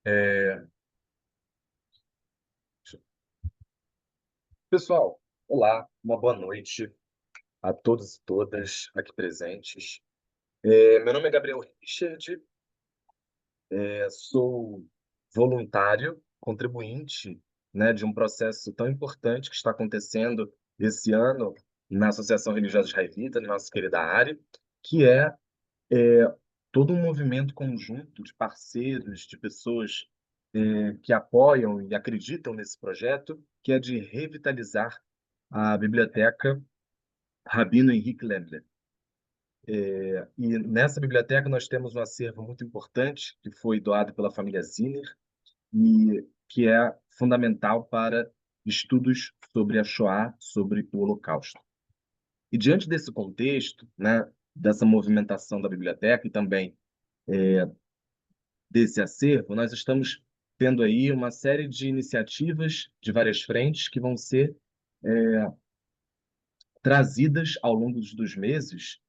É, Pessoal, olá, uma boa noite a todos e todas aqui presentes. Meu nome é Gabriel Richard, sou voluntário, contribuinte, né, de um processo tão importante que está acontecendo esse ano na Associação Religiosa Israelita, na nossa querida área, que é todo um movimento conjunto de parceiros, de pessoas que apoiam e acreditam nesse projeto, que é de revitalizar a Biblioteca Rabino Henrique Lemler. E nessa biblioteca nós temos um acervo muito importante que foi doado pela família Zinner e que é fundamental para estudos sobre a Shoah, sobre o Holocausto. E diante desse contexto, né, dessa movimentação da biblioteca e também desse acervo, nós estamos tendo aí uma série de iniciativas de várias frentes que vão ser trazidas ao longo dos meses,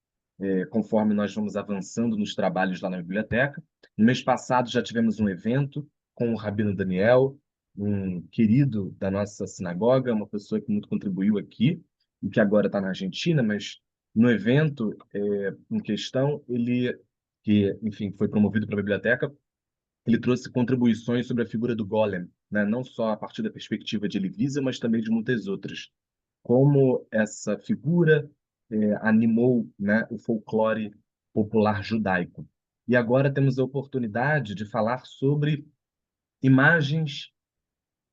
conforme nós vamos avançando nos trabalhos lá na biblioteca. No mês passado já tivemos um evento com o Rabino Daniel, um querido da nossa sinagoga, uma pessoa que muito contribuiu aqui e que agora está na Argentina, mas no evento em questão, ele, que, enfim, foi promovido para a biblioteca, ele trouxe contribuições sobre a figura do Golem, né? Não só a partir da perspectiva de Elie Wiesel, mas também de muitas outras. Como essa figura animou, né, o folclore popular judaico. E agora temos a oportunidade de falar sobre imagens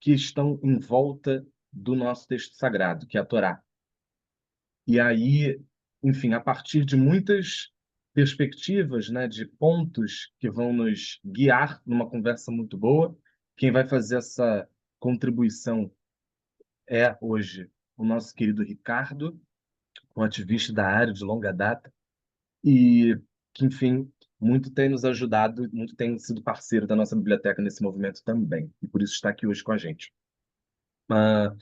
que estão em volta do nosso texto sagrado, que é a Torá. E aí, enfim, a partir de muitas perspectivas, né, de pontos que vão nos guiar numa conversa muito boa, quem vai fazer essa contribuição é hoje o nosso querido Ricardo, um ativista da área de longa data e que, enfim, muito tem nos ajudado, muito tem sido parceiro da nossa biblioteca nesse movimento também, e por isso está aqui hoje com a gente. Ah,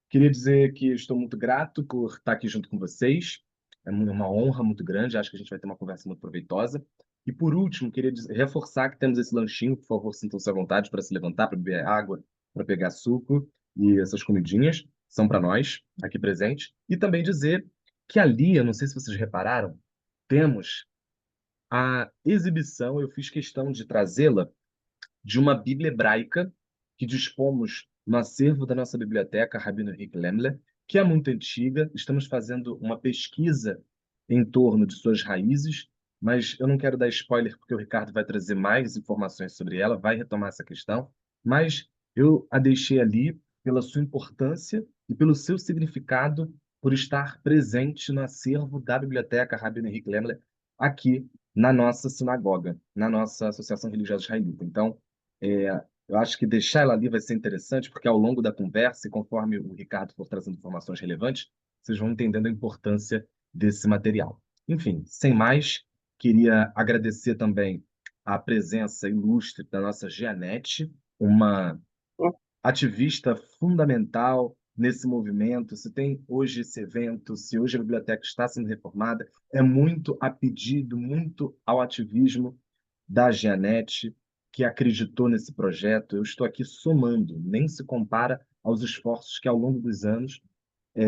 queria dizer que estou muito grato por estar aqui junto com vocês. É uma honra muito grande. Acho que a gente vai ter uma conversa muito proveitosa. E por último, queria reforçar que temos esse lanchinho. Por favor, sintam-se à vontade para se levantar, para beber água, para pegar suco e essas comidinhas são para nós aqui presentes. E também dizer que ali, eu não sei se vocês repararam, temos a exibição. Eu fiz questão de trazê-la de uma Bíblia hebraica que dispomos no acervo da nossa biblioteca, Rabino Henrique Lemler, que é muito antiga. Estamos fazendo uma pesquisa em torno de suas raízes, mas eu não quero dar spoiler porque o Ricardo vai trazer mais informações sobre ela, vai retomar essa questão, mas eu a deixei ali pela sua importância e pelo seu significado por estar presente no acervo da biblioteca Rabino Henrique Lemler aqui na nossa sinagoga, na nossa Associação Religiosa Israelita. Então, é, eu acho que deixar ela ali vai ser interessante, porque ao longo da conversa, e conforme o Ricardo for trazendo informações relevantes, vocês vão entendendo a importância desse material. Enfim, sem mais, queria agradecer também a presença ilustre da nossa Jeanette, uma ativista fundamental nesse movimento. Se tem hoje esse evento, se hoje a biblioteca está sendo reformada, é muito a pedido, muito ao ativismo da Jeanette, que acreditou nesse projeto. Eu estou aqui somando, nem se compara aos esforços que ao longo dos anos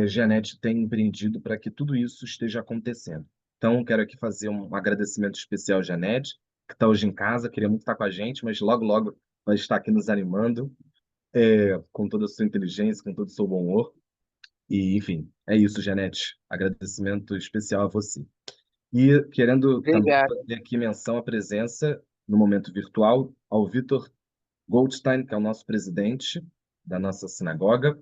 Jeanette tem empreendido para que tudo isso esteja acontecendo. Então, quero aqui fazer um agradecimento especial à Jeanette, que está hoje em casa, queria muito estar com a gente, mas logo, logo vai estar aqui nos animando com toda a sua inteligência, com todo o seu bom humor. E, enfim, é isso, Janete. Agradecimento especial a você. E querendo também Obrigada. fazer aqui menção à presença, no momento virtual, ao Vitor Goldstein, que é o nosso presidente da nossa sinagoga.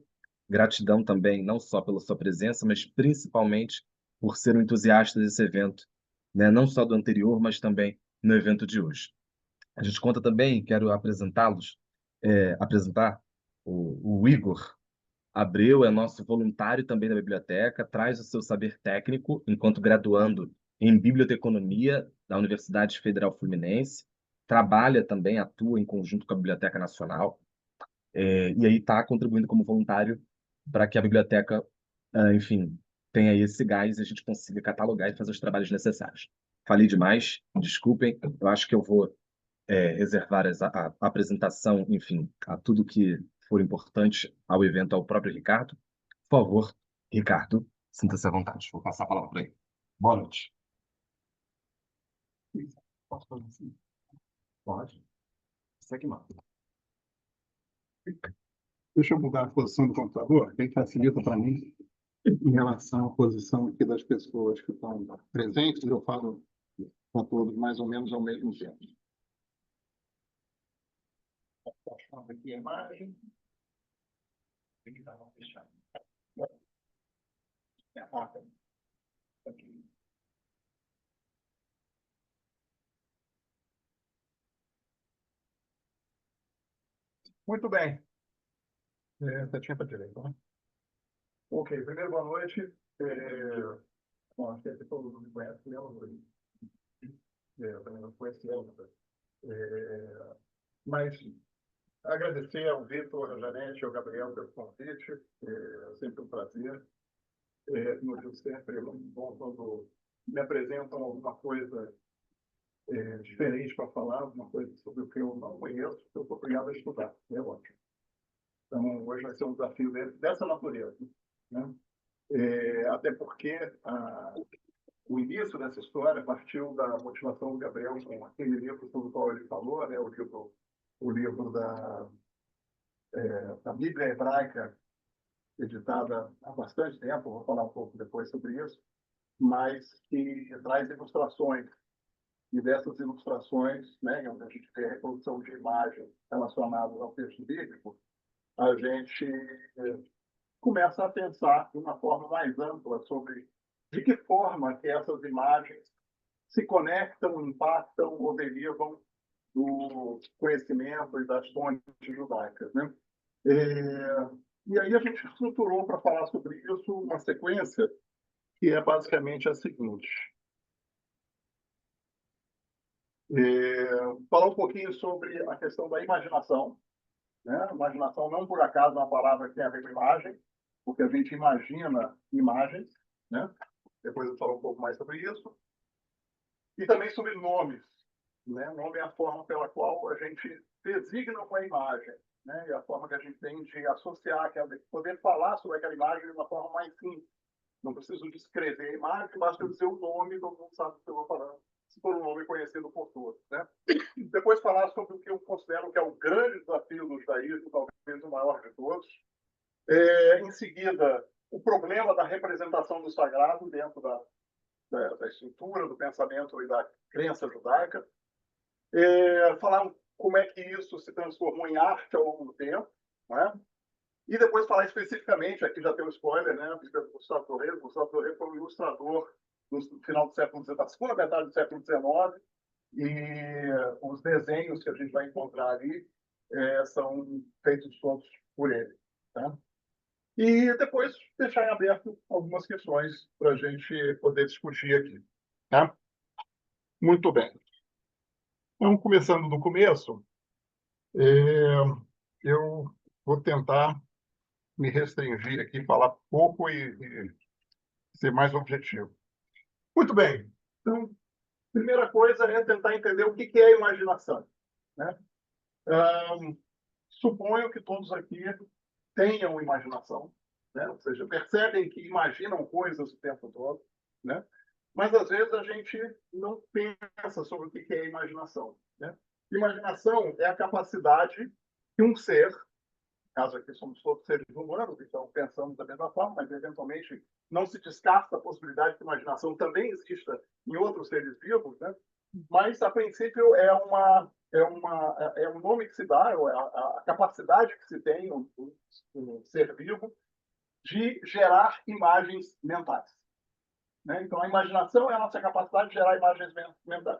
Gratidão também, não só pela sua presença, mas principalmente por ser um entusiasta desse evento, né? Não só do anterior, mas também no evento de hoje. A gente conta também, quero apresentar o Igor Abreu, é nosso voluntário também da biblioteca, traz o seu saber técnico enquanto graduando em biblioteconomia da Universidade Federal Fluminense, trabalha também, atua em conjunto com a Biblioteca Nacional, e aí está contribuindo como voluntário para que a biblioteca, enfim, tenha esse gás e a gente consiga catalogar e fazer os trabalhos necessários. Falei demais, desculpem, eu acho que eu vou reservar a apresentação, enfim, a tudo que for importante ao evento ao próprio Ricardo. Por favor, Ricardo, sinta-se à vontade. Vou passar a palavra para ele. Boa noite. Posso fazer assim? Pode. Você que manda. Deixa eu mudar a posição do computador, que facilita para mim em relação à posição aqui das pessoas que estão presentes. Eu falo com todos mais ou menos ao mesmo tempo. Achando aqui a imagem. Tem que dar uma fechada. Aqui. Muito bem. Setinha para a direita, né? Ok, primeiro, boa noite. Bom, acho que todo mundo me conhece, né? Eu também não conheci ela. Mas agradecer ao Vitor, ao Janete, ao Gabriel pelo convite. É sempre um prazer. No Rio sempre é muito bom quando me apresentam alguma coisa diferente para falar, alguma coisa sobre o que eu não conheço, que eu estou obrigado a estudar. É ótimo. Então, hoje vai ser um desafio dessa natureza, né? Até porque o início dessa história partiu da motivação do Gabriel com aquele livro sobre o qual ele falou, né? O livro da Bíblia Hebraica, editada há bastante tempo, vou falar um pouco depois sobre isso, mas que traz ilustrações. E dessas ilustrações, né, onde a gente tem a reprodução de imagens relacionadas ao texto bíblico, a gente começa a pensar de uma forma mais ampla sobre de que forma que essas imagens se conectam, impactam ou derivam do conhecimento e das fontes judaicas, né? E aí a gente estruturou para falar sobre isso uma sequência que é basicamente a seguinte. Falar um pouquinho sobre a questão da imaginação, né? Imaginação não por acaso é uma palavra que tem a ver com imagem, porque a gente imagina imagens, né? Depois eu falo um pouco mais sobre isso. E também sobre nomes, né? Nome é a forma pela qual a gente designa uma imagem, né? E a forma que a gente tem de associar, poder falar sobre aquela imagem de uma forma mais simples. Não preciso descrever a imagem, basta eu dizer o nome, todo mundo sabe do que eu vou falando, se for um nome conhecido por todos, né? Depois falar sobre o que eu considero que é o grande desafio do judaísmo, talvez o maior de todos. Em seguida, o problema da representação do sagrado dentro da estrutura, do pensamento e da crença judaica. Falar como é que isso se transformou em arte ao longo do tempo, né? E depois falar especificamente, aqui já tem um spoiler, né? Do Gustavo Doré. Gustavo Doré foi um ilustrador no final do século XIX, da segunda metade do século XIX, e os desenhos que a gente vai encontrar ali são feitos todos por ele, tá? E depois deixar em aberto algumas questões para a gente poder discutir aqui, tá? Muito bem. Então, começando do começo, eu vou tentar me restringir aqui, falar pouco e ser mais objetivo. Muito bem. Então, primeira coisa é tentar entender o que é a imaginação, né? Suponho que todos aqui tenham imaginação, né? Ou seja, percebem que imaginam coisas o tempo todo, né? Mas, às vezes, a gente não pensa sobre o que é imaginação, né? Imaginação é a capacidade que um ser, no caso aqui somos todos seres humanos, então pensamos da mesma forma, mas, eventualmente, não se descarta a possibilidade que a imaginação também exista em outros seres vivos, né? Mas, a princípio, é um nome que se dá, a capacidade que se tem, um ser vivo, de gerar imagens mentais, né? Então, a imaginação é a nossa capacidade de gerar imagens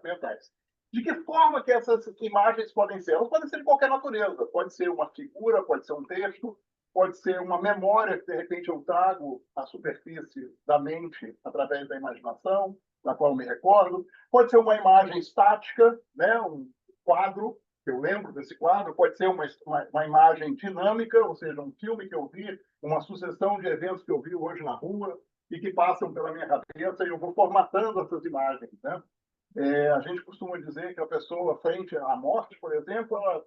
mentais. De que forma que essas imagens podem ser? Elas podem ser de qualquer natureza. Pode ser uma figura, pode ser um texto, pode ser uma memória que, de repente, eu trago à superfície da mente através da imaginação, da qual eu me recordo. Pode ser uma imagem estática, né? Um quadro, que eu lembro desse quadro. Pode ser uma imagem dinâmica, ou seja, um filme que eu vi, uma sucessão de eventos que eu vi hoje na rua e que passam pela minha cabeça e eu vou formatando essas imagens, né? A gente costuma dizer que a pessoa, frente à morte, por exemplo, ela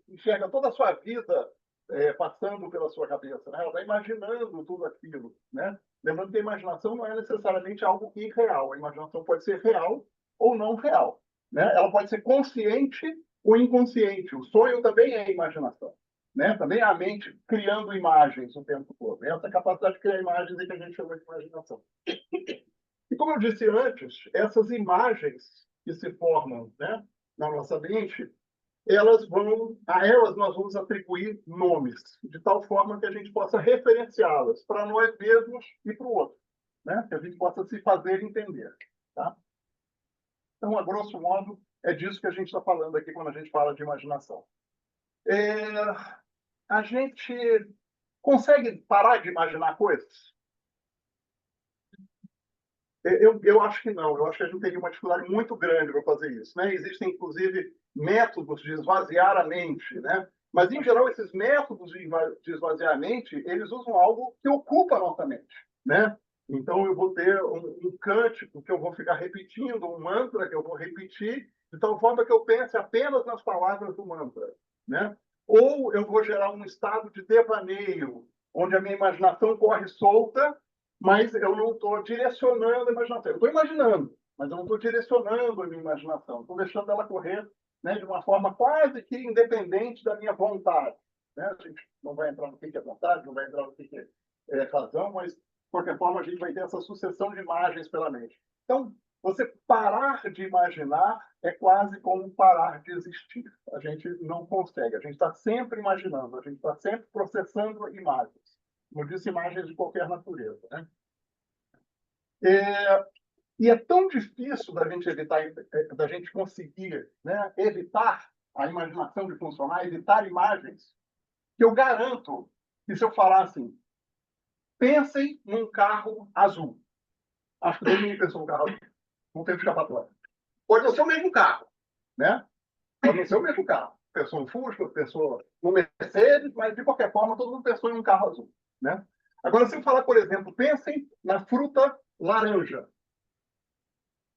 enxerga toda a sua vida passando pela sua cabeça, né? Ela está imaginando tudo aquilo, né? Lembrando que a imaginação não é necessariamente algo irreal. A imaginação pode ser real ou não real, né? Ela pode ser consciente ou inconsciente. O sonho também é imaginação, né? Também é a mente criando imagens o tempo todo. Essa capacidade de criar imagens é que a gente chama de imaginação. E como eu disse antes, essas imagens que se formam, né, na nossa mente, a elas nós vamos atribuir nomes, de tal forma que a gente possa referenciá-las para nós mesmos e para o outro, né? Que a gente possa se fazer entender. Tá? Então, a grosso modo, é disso que a gente está falando aqui quando a gente fala de imaginação. A gente consegue parar de imaginar coisas? Eu acho que não. Eu acho que a gente teria uma dificuldade muito grande para fazer isso, né? Existem, inclusive, métodos de esvaziar a mente, né? Mas, em geral, esses métodos de esvaziar a mente, eles usam algo que ocupa a nossa mente, né? Então, eu vou ter um cântico que eu vou ficar repetindo, um mantra que eu vou repetir, de tal forma que eu pense apenas nas palavras do mantra, né? Ou eu vou gerar um estado de devaneio, onde a minha imaginação corre solta, mas eu não estou direcionando a imaginação. Eu estou imaginando, mas eu não estou direcionando a minha imaginação. Estou deixando ela correr, né, de uma forma quase que independente da minha vontade. Né? A gente não vai entrar no que é vontade, não vai entrar no que é razão, mas, de qualquer forma, a gente vai ter essa sucessão de imagens pela mente. Então, você parar de imaginar é quase como parar de existir. A gente não consegue. A gente está sempre imaginando, a gente está sempre processando imagens. Como eu disse, imagens de qualquer natureza. Né? E é tão difícil da gente evitar, da gente conseguir, né, evitar a imaginação de funcionar, evitar imagens, que eu garanto que se eu falar assim, pensem num carro azul. Acho que todo mundo pensou num carro azul. Não tem escapatória. Pode não ser o mesmo carro, né? Pode não ser o mesmo carro. Pensou no Fusca, pensou no Mercedes, mas de qualquer forma todo mundo pensou em um carro azul, né? Agora, se eu falar, por exemplo, pensem na fruta laranja.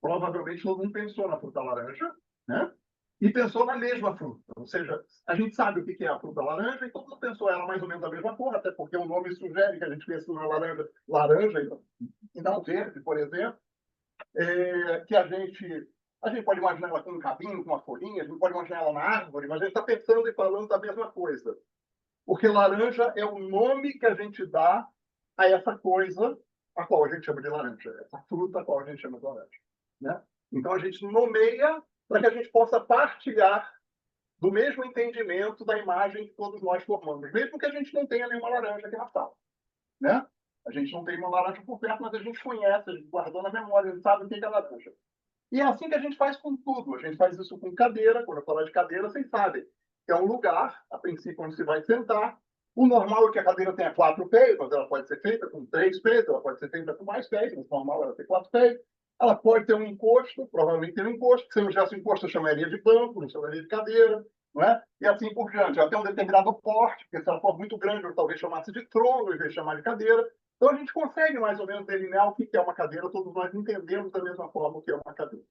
Provavelmente todo mundo pensou na fruta laranja, né? E pensou na mesma fruta. Ou seja, a gente sabe o que é a fruta laranja e todo mundo pensou ela mais ou menos da mesma cor, até porque o nome sugere que a gente pensa na laranja e não verde, por exemplo. Que a gente pode imaginar ela com um cabinho, com uma folhinha, a gente pode imaginar ela na árvore, mas a gente está pensando e falando da mesma coisa. Porque laranja é o nome que a gente dá a essa coisa a qual a gente chama de laranja, essa fruta a qual a gente chama de laranja. Né? Então, a gente nomeia para que a gente possa partilhar do mesmo entendimento da imagem que todos nós formamos, mesmo que a gente não tenha nenhuma laranja aqui na sala. Né? A gente não tem uma laranja por perto, mas a gente conhece, a gente guardou na memória, a gente sabe o que é laranja. E é assim que a gente faz com tudo. A gente faz isso com cadeira. Quando eu falar de cadeira, vocês sabem. É um lugar, a princípio, onde você vai sentar. O normal é que a cadeira tenha 4 pés, mas ela pode ser feita com 3 pés, ela pode ser feita com mais pés, mas o normal é ela ter 4 pés. Ela pode ter um encosto, provavelmente tem um encosto, que se não tivesse um encosto, eu chamaria de banco, não chamaria de cadeira, não é? E assim por diante. Ela tem um determinado porte, porque se ela for muito grande, eu talvez chamasse de trono, em vez de chamar de cadeira. Então, a gente consegue mais ou menos delinear o que é uma cadeira, todos nós entendemos da mesma forma o que é uma cadeira.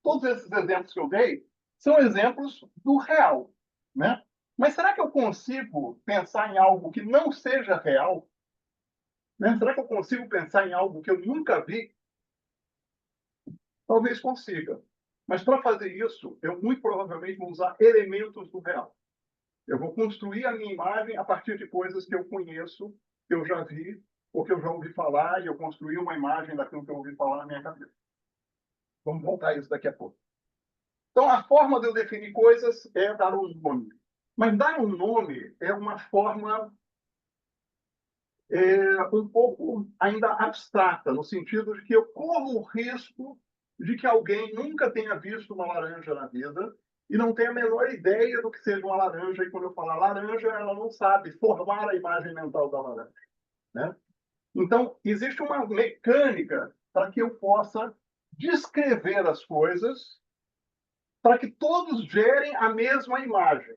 Todos esses exemplos que eu dei são exemplos do real, né? Mas será que eu consigo pensar em algo que não seja real? Né? Será que eu consigo pensar em algo que eu nunca vi? Talvez consiga. Mas para fazer isso, eu muito provavelmente vou usar elementos do real. Eu vou construir a minha imagem a partir de coisas que eu conheço, que eu já vi, ou que eu já ouvi falar, e eu construí uma imagem daquilo que eu ouvi falar na minha cabeça. Vamos voltar a isso daqui a pouco. Então, a forma de eu definir coisas é dar um nome. Mas dar um nome é uma forma um pouco ainda abstrata, no sentido de que eu corro o risco de que alguém nunca tenha visto uma laranja na vida e não tenha a menor ideia do que seja uma laranja. E quando eu falar laranja, ela não sabe formar a imagem mental da laranja. Né? Então, existe uma mecânica para que eu possa descrever as coisas para que todos gerem a mesma imagem.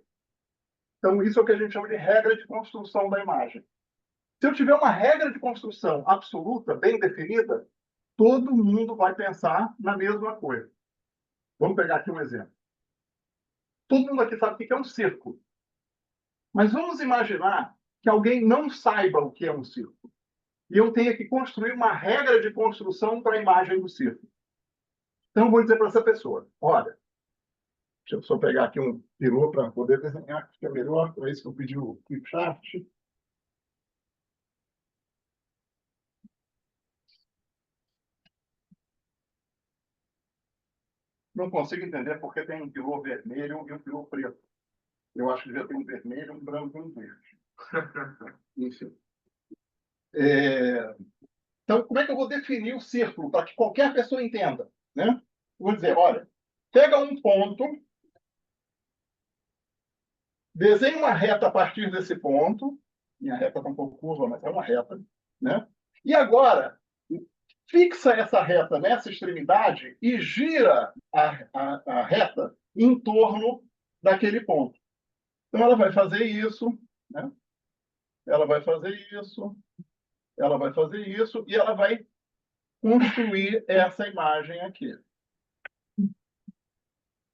Então, isso é o que a gente chama de regra de construção da imagem. Se eu tiver uma regra de construção absoluta, bem definida, todo mundo vai pensar na mesma coisa. Vamos pegar aqui um exemplo. Todo mundo aqui sabe o que é um círculo. Mas vamos imaginar que alguém não saiba o que é um círculo. E eu tenha que construir uma regra de construção para a imagem do círculo. Então, eu vou dizer para essa pessoa, olha, deixa eu só pegar aqui um peru para poder desenhar, que é melhor, é isso que eu pedi o flipchart. Não consigo entender porque tem um peru vermelho e um peru preto. Eu acho que já tem um vermelho, um branco e um verde. Enfim. Então, como é que eu vou definir o círculo para que qualquer pessoa entenda? Né? Vou dizer, olha, pega um ponto, desenha uma reta a partir desse ponto. Minha reta está um pouco curva, mas é uma reta. Né? E agora, fixa essa reta nessa extremidade e gira a reta em torno daquele ponto. Então, ela vai fazer isso, né? Ela vai fazer isso, ela vai fazer isso, e ela vai construir essa imagem aqui.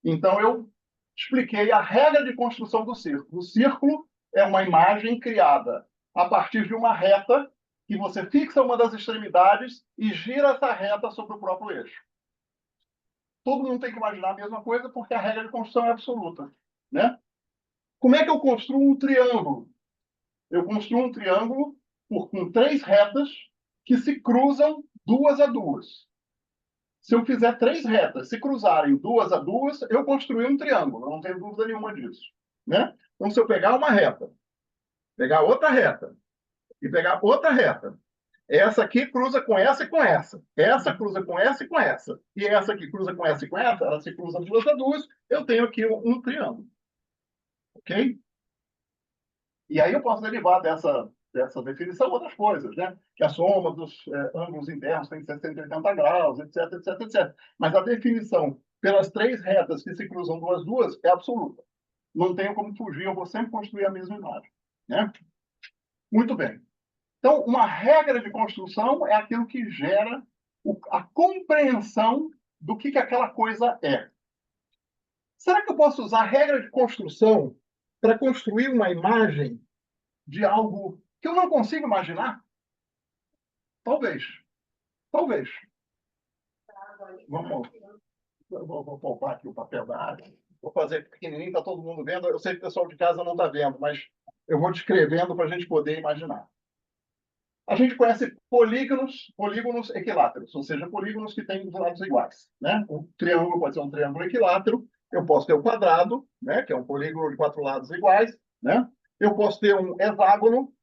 Então, eu expliquei a regra de construção do círculo. O círculo é uma imagem criada a partir de uma reta que você fixa uma das extremidades e gira essa reta sobre o próprio eixo. Todo mundo tem que imaginar a mesma coisa porque a regra de construção é absoluta. Né? Como é que eu construo um triângulo? Eu construo um triângulo com 3 retas que se cruzam 2 a 2. Se eu fizer 3 retas se cruzarem 2 a 2, eu construí um triângulo, não tenho dúvida nenhuma disso. Né? Então, se eu pegar uma reta, pegar outra reta e pegar outra reta, essa aqui cruza com essa e com essa. Essa cruza com essa e com essa. E essa aqui cruza com essa e com essa, ela se cruza 2 a 2, eu tenho aqui um triângulo. Ok? E aí eu posso derivar dessa definição outras coisas, né? Que a soma dos ângulos internos tem 180 graus, etc, etc, etc. Mas a definição pelas 3 retas que se cruzam 2 a 2 é absoluta. Não tenho como fugir, eu vou sempre construir a mesma imagem. Né? Muito bem. Então, uma regra de construção é aquilo que gera a compreensão do que aquela coisa é. Será que eu posso usar a regra de construção para construir uma imagem de algo que eu não consigo imaginar? Talvez. Talvez. Vamos, vou poupar aqui o papel da área. Vou fazer pequenininho, está todo mundo vendo. Eu sei que o pessoal de casa não está vendo, mas eu vou descrevendo para a gente poder imaginar. A gente conhece polígonos equiláteros, ou seja, polígonos que têm os lados iguais. Né? O triângulo pode ser um triângulo equilátero. Eu posso ter o quadrado, né, que é um polígono de 4 lados iguais. Né? Eu posso ter um hexágono,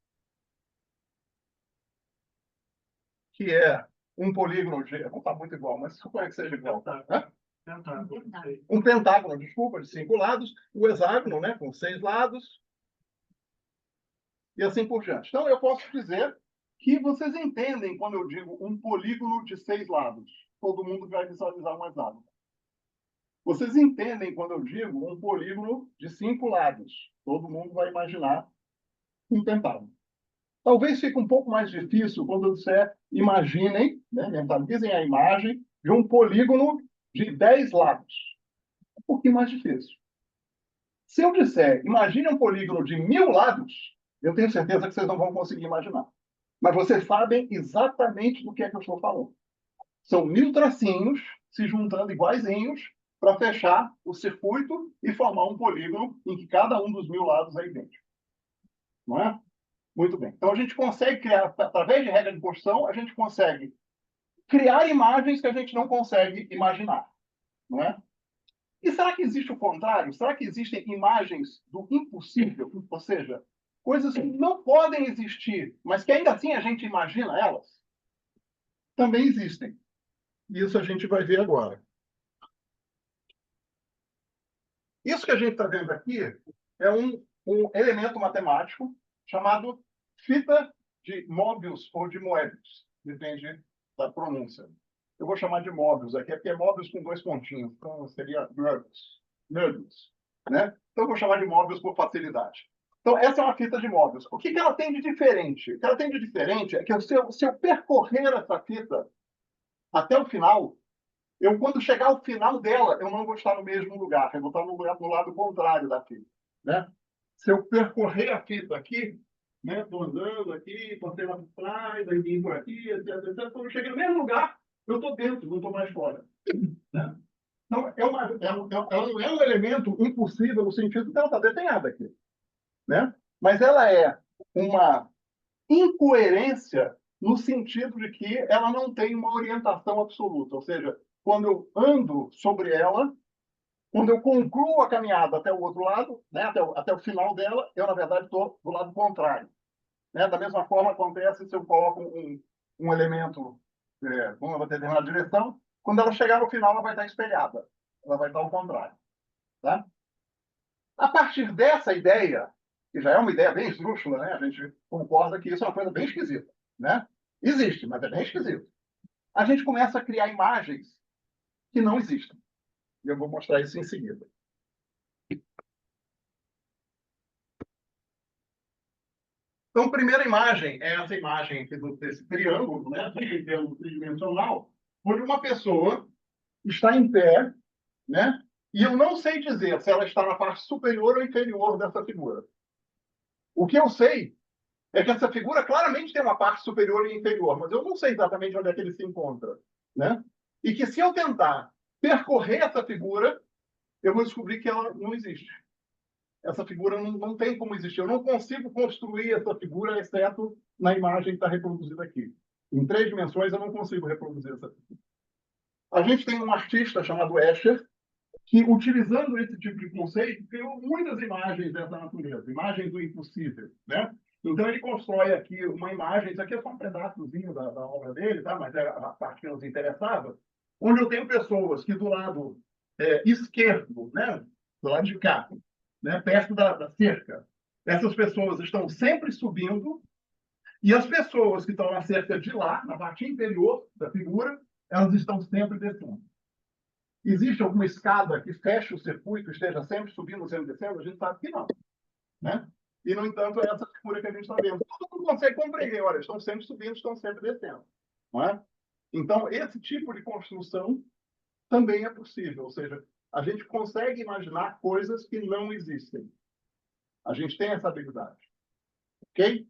que é um polígono de... Não está muito igual, mas suponha que seja igual. Né? Um pentágono, desculpa, de 5 lados. O hexágono, né, com 6 lados. E assim por diante. Então, eu posso dizer que vocês entendem quando eu digo um polígono de 6 lados. Todo mundo vai visualizar um hexágono. Vocês entendem quando eu digo um polígono de 5 lados. Todo mundo vai imaginar um pentágono. Talvez fique um pouco mais difícil quando eu disser, imaginem, né, mentalizem a imagem de um polígono de 10 lados. Um pouquinho mais difícil. Se eu disser, imagine um polígono de 1000 lados, eu tenho certeza que vocês não vão conseguir imaginar. Mas vocês sabem exatamente do que é que eu estou falando. São 1000 tracinhos se juntando iguaizinhos para fechar o circuito e formar um polígono em que cada um dos 1000 lados é idêntico. Não é? Muito bem. Então, a gente consegue criar, através de regra de construção, a gente consegue criar imagens que a gente não consegue imaginar. Não é? E será que existe o contrário? Será que existem imagens do impossível? Ou seja, coisas que não podem existir, mas que ainda assim a gente imagina elas? Também existem. Isso a gente vai ver agora. Isso que a gente está vendo aqui é um elemento matemático chamado fita de Möbius ou de Moebius. Depende da pronúncia. Eu vou chamar de Möbius aqui, porque é Möbius com 2 pontinhos. Então, seria Möbius. Möbius. Né? Então, eu vou chamar de Möbius por facilidade. Então, essa é uma fita de Möbius. O que ela tem de diferente? O que ela tem de diferente é que se eu percorrer essa fita, até o final, quando chegar ao final dela, eu não vou estar no mesmo lugar, eu vou estar no lado contrário da fita, né? Se eu percorrer a fita aqui, né? Estou andando aqui, passei lá por trás, aí vim por aqui, etc, etc. Quando eu cheguei no mesmo lugar, eu estou dentro, não estou mais fora, né? Então, ela não é um elemento impossível no sentido que ela está desenhada aqui, né? Mas ela é uma incoerência no sentido de que ela não tem uma orientação absoluta. Ou seja, quando eu ando sobre ela, quando eu concluo a caminhada até o outro lado, né, até o final dela, eu, na verdade, estou do lado contrário. Né? Da mesma forma acontece se eu coloco um elemento numa determinada direção, quando ela chegar no final, ela vai estar espelhada. Ela vai estar ao contrário. Tá? A partir dessa ideia, que já é uma ideia bem esdrúxula, né? A gente concorda que isso é uma coisa bem esquisita. Né? Existe, mas é bem esquisito. A gente começa a criar imagens que não existem. E eu vou mostrar isso em seguida. Então, a primeira imagem é essa imagem aqui desse triângulo, né? Triângulo tridimensional, onde uma pessoa está em pé, né? E eu não sei dizer se ela está na parte superior ou inferior dessa figura. O que eu sei é que essa figura claramente tem uma parte superior e inferior, mas eu não sei exatamente onde é que ele se encontra, né? E que se eu tentar percorrer essa figura, eu vou descobrir que ela não existe. Essa figura não tem como existir. Eu não consigo construir essa figura, exceto na imagem que está reproduzida aqui. Em 3 dimensões, eu não consigo reproduzir essa figura. A gente tem um artista chamado Escher, que, utilizando esse tipo de conceito, criou muitas imagens dessa natureza, imagens do impossível, né? Então, ele constrói aqui uma imagem, isso aqui é só um pedaçozinho da obra dele, tá? Mas é a parte que nos interessava, onde eu tenho pessoas que do lado esquerdo, né? Do lado de cá, né? Perto da cerca, essas pessoas estão sempre subindo e as pessoas que estão na cerca de lá, na parte inferior da figura, elas estão sempre descendo. Existe alguma escada que feche o circuito, esteja sempre subindo, sempre descendo? A gente sabe que não. Né? E, no entanto, é essa figura que a gente está vendo. Todo mundo consegue compreender, olha, estão sempre subindo, estão sempre descendo. Não é? Então, esse tipo de construção também é possível. Ou seja, a gente consegue imaginar coisas que não existem. A gente tem essa habilidade. Ok?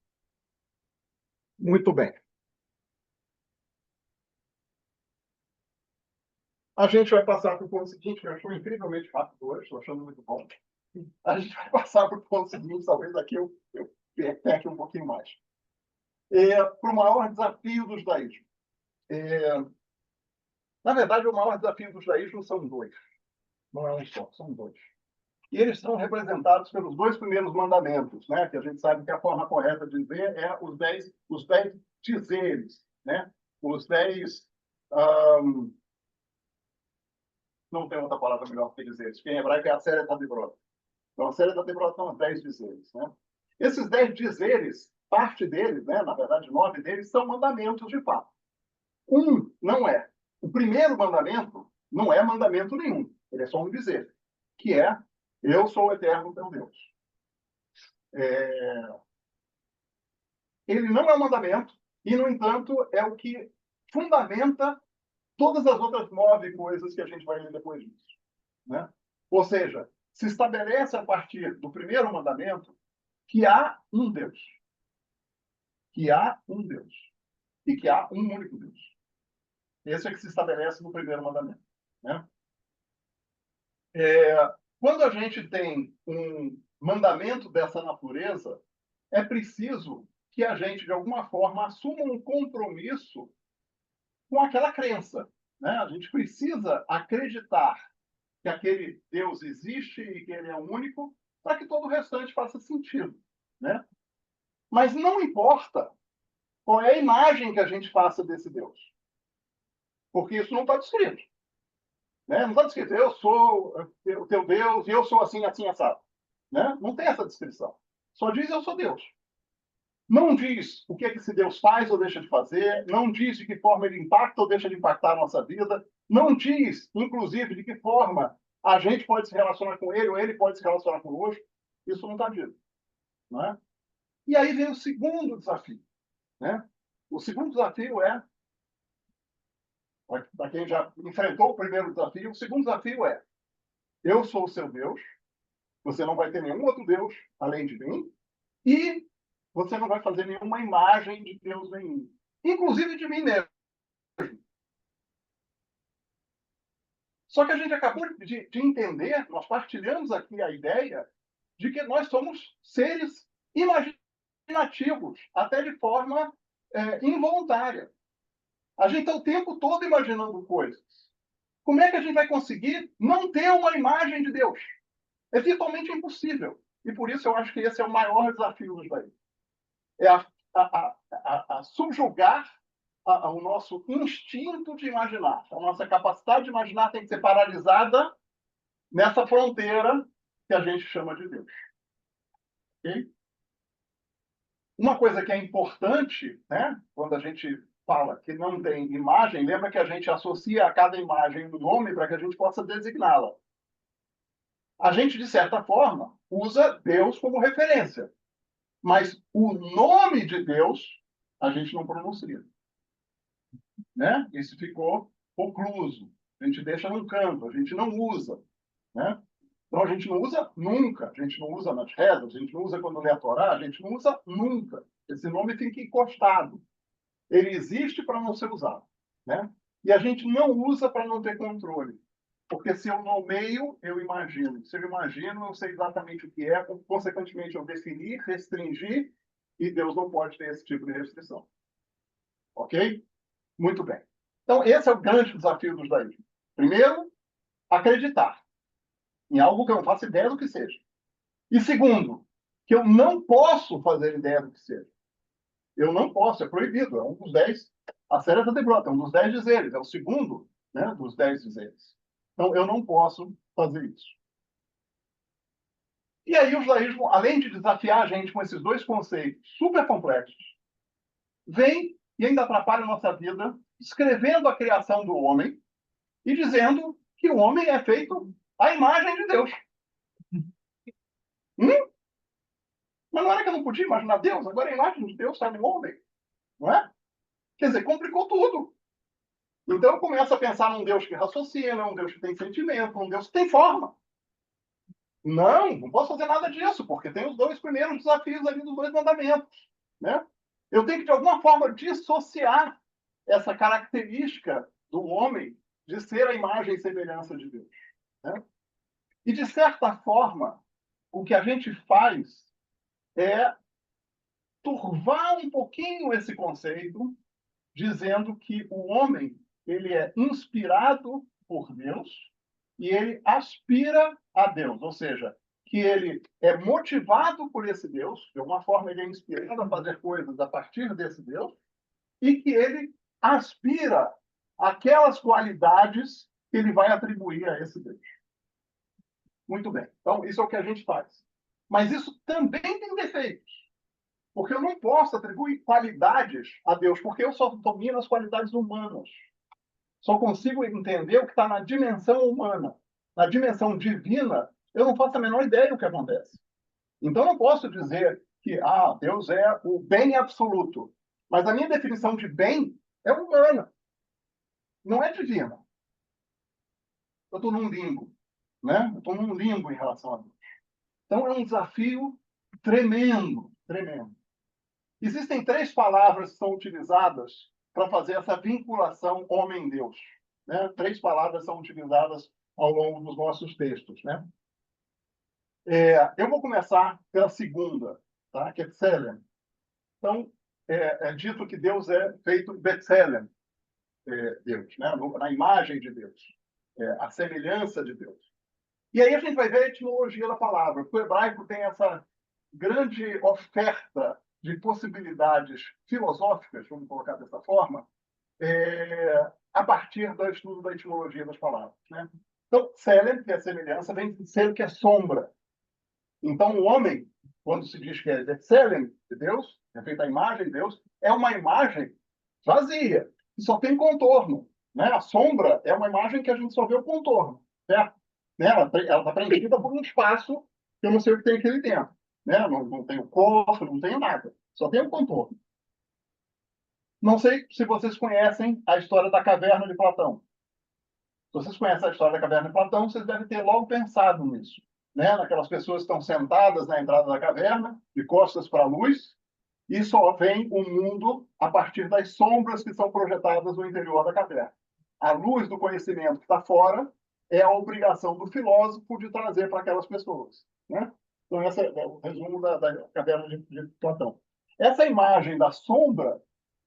Muito bem. A gente vai passar para o ponto seguinte, que eu acho incrivelmente rápido hoje, estou achando muito bom. A gente vai passar para o ponto seguinte, talvez daqui eu peque um pouquinho mais. Para o maior desafio do judaísmo. Na verdade, o maior desafio do judaísmo são 2. Não é um só, são 2. E eles são representados pelos 2 primeiros mandamentos, né? Que a gente sabe que a forma correta de dizer é os 10 dizeres, né? Os 10... não tem outra palavra melhor que dizeres, que em hebraico é a série da Debrot. Então, a série da Debrot são os 10 dizeres, né? Esses 10 dizeres, parte deles, né? Na verdade, 9 deles, são mandamentos de fato. Não é. O primeiro mandamento não é mandamento nenhum. Ele é só um dizer, que é: eu sou o eterno teu Deus. Ele não é um mandamento e, no entanto, é o que fundamenta todas as outras 9 coisas que a gente vai ler depois disso. Né? Ou seja, se estabelece a partir do primeiro mandamento que há um Deus. Que há um Deus. E que há um único Deus. Esse é que se estabelece no primeiro mandamento. Né? Quando a gente tem um mandamento dessa natureza, é preciso que a gente, de alguma forma, assuma um compromisso com aquela crença. Né? A gente precisa acreditar que aquele Deus existe e que ele é único para que todo o restante faça sentido. Né? Mas não importa qual é a imagem que a gente faça desse Deus. Porque isso não está descrito. Né? Não está descrito, eu sou o teu Deus e eu sou assim, assim, assado. Né? Não tem essa descrição. Só diz eu sou Deus. Não diz o que esse Deus faz ou deixa de fazer, não diz de que forma ele impacta ou deixa de impactar a nossa vida, não diz, inclusive, de que forma a gente pode se relacionar com ele ou ele pode se relacionar conosco. Isso não está dito. Não é? E aí vem o segundo desafio. Né? O segundo desafio é Para quem já enfrentou o primeiro desafio, o segundo desafio é: eu sou o seu Deus, você não vai ter nenhum outro Deus além de mim, e você não vai fazer nenhuma imagem de Deus nenhum, inclusive de mim mesmo. Só que a gente acabou de entender, nós partilhamos aqui a ideia de que nós somos seres imaginativos, até de forma involuntária. A gente está o tempo todo imaginando coisas. Como é que a gente vai conseguir não ter uma imagem de Deus? É virtualmente impossível. E por isso eu acho que esse é o maior desafio dos daí. É a subjugar o nosso instinto de imaginar. A nossa capacidade de imaginar tem que ser paralisada nessa fronteira que a gente chama de Deus. Okay? Uma coisa que é importante, né, quando a gente fala que não tem imagem, lembra que a gente associa a cada imagem um nome para que a gente possa designá-la. A gente, de certa forma, usa Deus como referência, mas o nome de Deus a gente não pronuncia. Né? Isso ficou ocluso. A gente deixa num canto, a gente não usa. Né? Então, a gente não usa nunca. A gente não usa nas rezas, a gente não usa quando lê a Torá, a gente não usa nunca. Esse nome fica encostado. Ele existe para não ser usado. Né? E a gente não usa para não ter controle. Porque se eu nomeio, eu imagino. Se eu imagino, eu sei exatamente o que é, consequentemente, eu definir, restringir, e Deus não pode ter esse tipo de restrição. Ok? Muito bem. Então, esse é o grande desafio dos daí. Primeiro, acreditar em algo que eu não faço ideia do que seja. E segundo, que eu não posso fazer ideia do que seja. Eu não posso, é proibido. É um dos 10. A série da Debrota é um dos 10 dizeres. É o segundo, né, dos 10 dizeres. Então, eu não posso fazer isso. E aí o judaísmo, além de desafiar a gente com esses dois conceitos super complexos, vem e ainda atrapalha a nossa vida, descrevendo a criação do homem e dizendo que o homem é feito à imagem de Deus. Mas não era que eu não podia imaginar Deus? Agora a imagem de Deus está no homem. Não é? Quer dizer, complicou tudo. Então eu começo a pensar num Deus que raciocina, um Deus que tem sentimento, um Deus que tem forma. Não posso fazer nada disso, porque tem os dois primeiros desafios ali dos dois mandamentos. Né? Eu tenho que, de alguma forma, dissociar essa característica do homem de ser a imagem e semelhança de Deus. Né? E, de certa forma, o que a gente faz é turvar um pouquinho esse conceito, dizendo que o homem ele é inspirado por Deus e ele aspira a Deus, ou seja, que ele é motivado por esse Deus, de alguma forma ele é inspirado a fazer coisas a partir desse Deus, e que ele aspira aquelas qualidades que ele vai atribuir a esse Deus. Muito bem. Então, isso é o que a gente faz. Mas isso também tem defeitos. Porque eu não posso atribuir qualidades a Deus, porque eu só domino as qualidades humanas. Só consigo entender o que está na dimensão humana. Na dimensão divina, eu não faço a menor ideia do que acontece. Então, eu não posso dizer que Deus é o bem absoluto. Mas a minha definição de bem é humana, não é divina. Eu estou num limbo. Né? Eu estou num limbo em relação a Deus. Então, é um desafio tremendo, tremendo. Existem 3 palavras que são utilizadas para fazer essa vinculação homem-Deus. Né? 3 palavras são utilizadas ao longo dos nossos textos. Né? Eu vou começar pela segunda, tá? Que é Tselem. Então, é dito que Deus é feito Betselem, Deus, né? Na imagem de Deus, a semelhança de Deus. E aí a gente vai ver a etimologia da palavra. O hebraico tem essa grande oferta de possibilidades filosóficas, vamos colocar dessa forma, a partir do estudo da etimologia das palavras. Né? Então, Selem, que é semelhança, vem de Selem, que é sombra. Então, o homem, quando se diz que é Selem de Deus, é feita a imagem de Deus, é uma imagem vazia, que só tem contorno. Né? A sombra é uma imagem que a gente só vê o contorno, certo? Né? Ela está preenchida por um espaço que eu não sei o que tem aqui dentro. Né? Não tem o corpo, não tem nada. Só tem o contorno. Não sei se vocês conhecem a história da caverna de Platão. Se vocês conhecem a história da caverna de Platão, vocês devem ter logo pensado nisso, né? Naquelas pessoas que estão sentadas na entrada da caverna, de costas para a luz, e só vem o mundo a partir das sombras que são projetadas no interior da caverna. A luz do conhecimento que está fora é a obrigação do filósofo de trazer para aquelas pessoas, né? Então, esse é o resumo da caverna de Platão. Essa imagem da sombra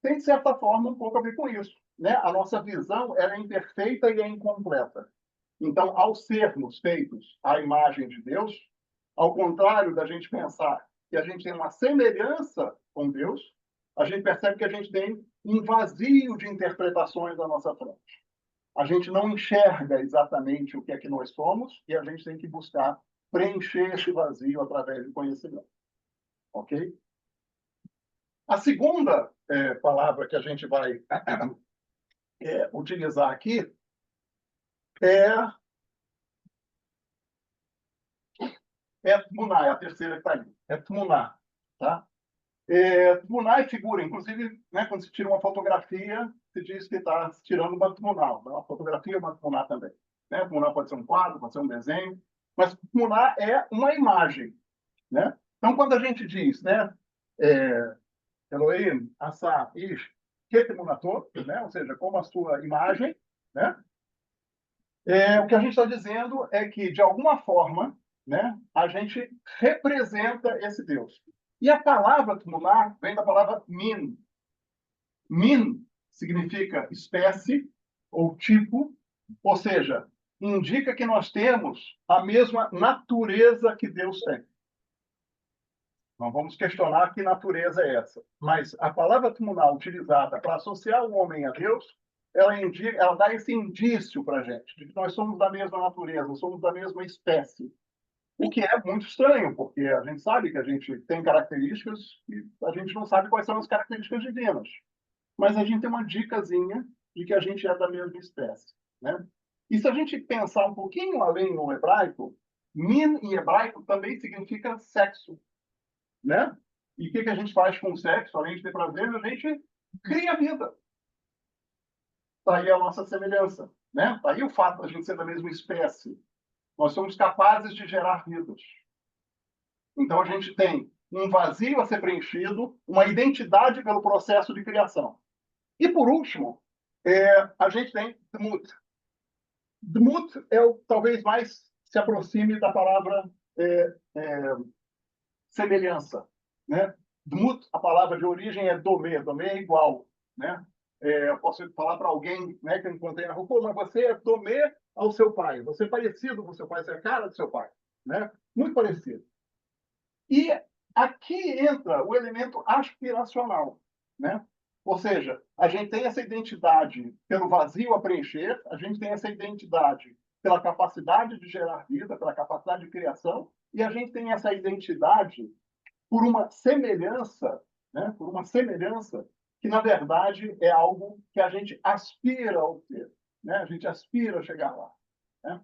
tem, de certa forma, um pouco a ver com isso, né? A nossa visão ela é imperfeita e é incompleta. Então, ao sermos feitos à imagem de Deus, ao contrário da gente pensar que a gente tem uma semelhança com Deus, a gente percebe que a gente tem um vazio de interpretações à nossa frente. A gente não enxerga exatamente o que é que nós somos e a gente tem que buscar preencher esse vazio através do conhecimento. Ok? A segunda palavra que a gente vai utilizar aqui é Tmuná, é a terceira que está ali. É Tmuná. Tá? Tmuná é figura. Inclusive, né, quando se tira uma fotografia, se diz que está tirando uma Tmuná. Uma fotografia é uma Tmuná também. Né? Tmuná pode ser um quadro, pode ser um desenho. Mas Tmuná é uma imagem. Né? Então, quando a gente diz, né, Elohim, Asa, Ish, Ketemunato, né? Ou seja, como a sua imagem, né? O que a gente está dizendo é que, de alguma forma, né, a gente representa esse Deus. E a palavra Tmuná vem da palavra min. Min significa espécie ou tipo, ou seja, indica que nós temos a mesma natureza que Deus tem. Não vamos questionar que natureza é essa. Mas a palavra Tmuná utilizada para associar o homem a Deus, ela dá esse indício para a gente, de que nós somos da mesma natureza, somos da mesma espécie. O que é muito estranho, porque a gente sabe que a gente tem características e a gente não sabe quais são as características divinas. Mas a gente tem uma dicasinha de que a gente é da mesma espécie. Né? E se a gente pensar um pouquinho além no hebraico, min em hebraico também significa sexo. Né? E o que a gente faz com o sexo, além de ter prazer, a gente cria vida. Está aí a nossa semelhança. Né? Está aí o fato de a gente ser da mesma espécie. Nós somos capazes de gerar vidas. Então, a gente tem um vazio a ser preenchido, uma identidade pelo processo de criação. E, por último, a gente tem Dmut. Dmut é o talvez mais se aproxime da palavra semelhança. Né? Dmut, a palavra de origem é domê. Domê é igual. Né? Eu posso falar para alguém, né, que eu encontrei na rua, pô, mas você é domê ao seu pai. Você é parecido com o seu pai, você é a cara do seu pai. Né? Muito parecido. E aqui entra o elemento aspiracional. Né? Ou seja, a gente tem essa identidade pelo vazio a preencher, a gente tem essa identidade pela capacidade de gerar vida, pela capacidade de criação, e a gente tem essa identidade por uma semelhança, né? Por uma semelhança que, na verdade, é algo que a gente aspira a obter. Né? A gente aspira a chegar lá. Né?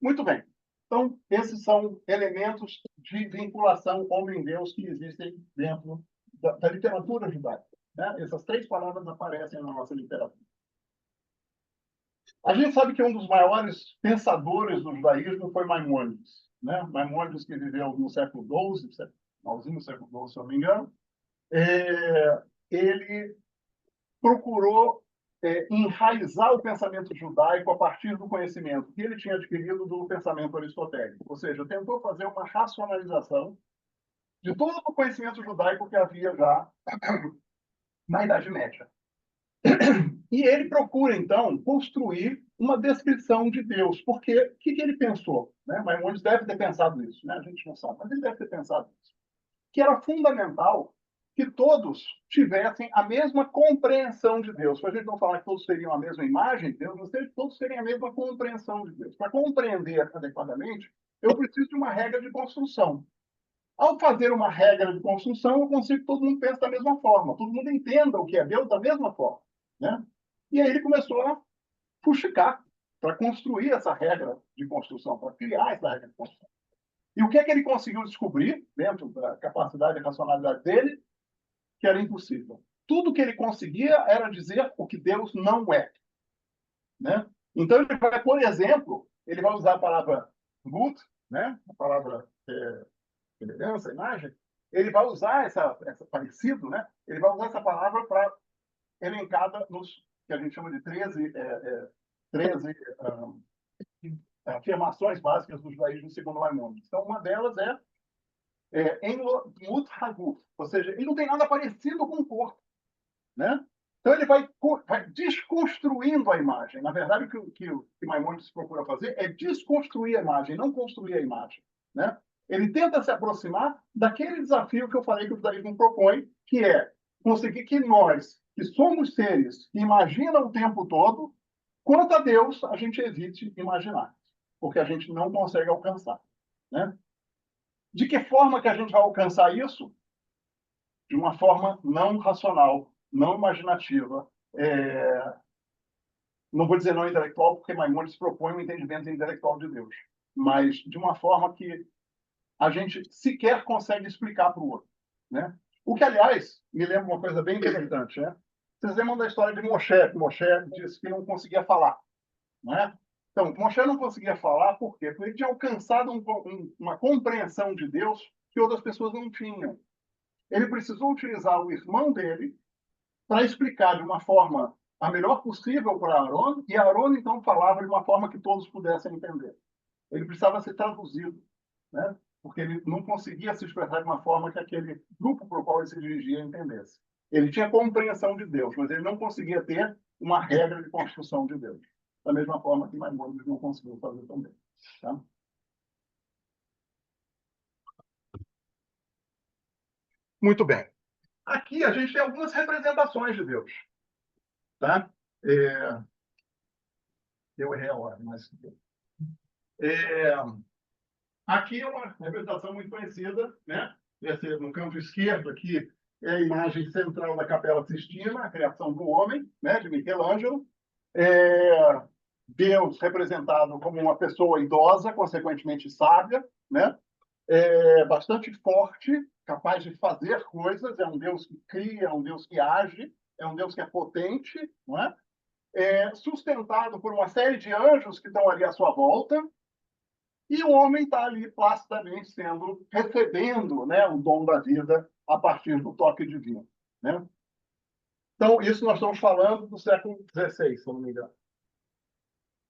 Muito bem. Então, esses são elementos de vinculação homem-deus que existem dentro da literatura judaica. Né? Essas três palavras aparecem na nossa literatura. A gente sabe que um dos maiores pensadores do judaísmo foi Maimônides. Né? Maimônides, que viveu no século XII, finalzinho do século XII, se eu não me engano, ele procurou enraizar o pensamento judaico a partir do conhecimento que ele tinha adquirido do pensamento aristotélico. Ou seja, tentou fazer uma racionalização de todo o conhecimento judaico que havia já na Idade Média. E ele procura, então, construir uma descrição de Deus. Porque o que ele pensou? Né? Maimônides deve ter pensado nisso, né? A gente não sabe, mas ele deve ter pensado nisso. Que era fundamental que todos tivessem a mesma compreensão de Deus. Para a gente não falar que todos teriam a mesma imagem de Deus, mas todos teriam a mesma compreensão de Deus. Para compreender adequadamente, eu preciso de uma regra de construção. Ao fazer uma regra de construção, eu consigo que todo mundo pense da mesma forma, todo mundo entenda o que é Deus da mesma forma. Né? E aí ele começou a fuxicar para construir essa regra de construção, para criar essa regra de construção. E o que é que ele conseguiu descobrir, dentro da capacidade e racionalidade dele, que era impossível. tudo que ele conseguia era dizer o que Deus não é, né? Então, ele vai, por exemplo, ele vai usar a palavra gut, né? A palavra semelhança, imagem. Ele vai usar essa parecido, né? Ele vai usar essa palavra para elencada nos que a gente chama de 13 afirmações básicas do judaísmo segundo Maimônides. Então, uma delas em Mut Haguf, ou seja, ele não tem nada parecido com o corpo, né? Então, ele vai desconstruindo a imagem. Na verdade, o que Maimônides procura fazer é desconstruir a imagem, não construir a imagem, né? Ele tenta se aproximar daquele desafio que eu falei que o judaísmo propõe, que é conseguir que nós, que somos seres que imaginam o tempo todo, quanto a Deus, a gente evite imaginar, porque a gente não consegue alcançar, né? De que forma que a gente vai alcançar isso? De uma forma não racional, não imaginativa. Não vou dizer não intelectual, porque Maimônides propõe um entendimento intelectual de Deus, mas de uma forma que a gente sequer consegue explicar para o outro, né? O que, aliás, me lembra uma coisa bem interessante, né? Vocês lembram da história de Moshe? Moshe disse que não conseguia falar, não é? Então, Moshe não conseguia falar por quê? Porque ele tinha alcançado uma compreensão de Deus que outras pessoas não tinham. Ele precisou utilizar o irmão dele para explicar de uma forma a melhor possível para Aaron, e Aaron, então, falava de uma forma que todos pudessem entender. Ele precisava ser traduzido, né? Porque ele não conseguia se expressar de uma forma que aquele grupo para o qual ele se dirigia entendesse. Ele tinha compreensão de Deus, mas ele não conseguia ter uma regra de construção de Deus. Da mesma forma que Maimônides não conseguiu fazer também. Tá? Muito bem. Aqui a gente tem algumas representações de Deus. Tá? Eu errei a hora, mas... Aqui é uma representação muito conhecida, né? No canto esquerdo aqui é a imagem central da Capela Sistina, a criação do homem, né? De Michelangelo. Deus representado como uma pessoa idosa, consequentemente sábia, né? Bastante forte, capaz de fazer coisas, é um Deus que cria, é um Deus que age, é um Deus que é potente, não é? Sustentado por uma série de anjos que estão ali à sua volta, e o homem está ali placidamente recebendo, né, o dom da vida a partir do toque divino, né? Então, isso nós estamos falando do século XVI, se não me engano.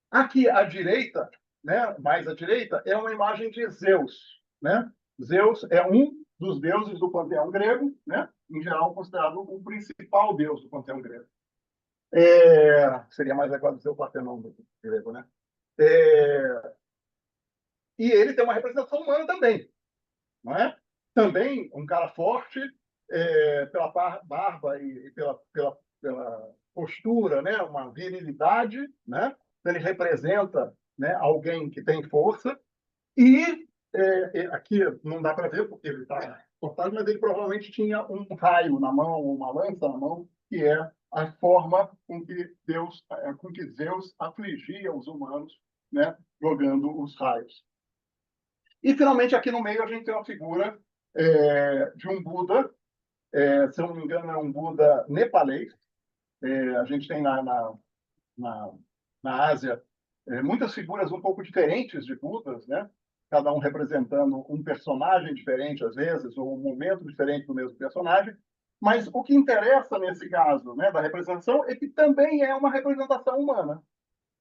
Aqui à direita, né, mais à direita, é uma imagem de Zeus, né? Zeus é um dos deuses do panteão grego, né? Em geral considerado o principal deus do panteão grego. Seria mais adequado dizer o Partenon grego, né? E ele tem uma representação humana também, não é? Também um cara forte, pela barba e pela postura, né? Uma virilidade, né? Ele representa, né, alguém que tem força. E aqui não dá para ver porque ele está cortado, mas ele provavelmente tinha um raio na mão, uma lança na mão, que é a forma com que Zeus afligia os humanos, né? Jogando os raios. E, finalmente, aqui no meio, a gente tem uma figura de um Buda, se eu não me engano, é um Buda nepalês. A gente tem na Ásia muitas figuras um pouco diferentes de Budas, né? Cada um representando um personagem diferente, às vezes, ou um momento diferente do mesmo personagem. Mas o que interessa nesse caso, né, da representação é que também é uma representação humana,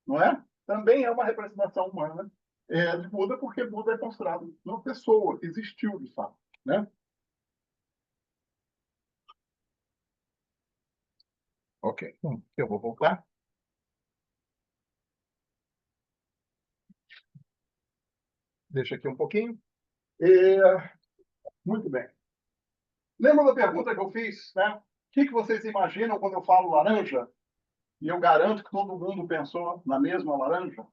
não é? Também é uma representação humana de Buda, porque Buda é considerado uma pessoa que existiu, de fato, né? Ok, eu vou voltar. Deixa aqui um pouquinho. Muito bem. Lembra da pergunta que eu fiz, né? O que vocês imaginam quando eu falo laranja? E eu garanto que todo mundo pensou na mesma laranja. O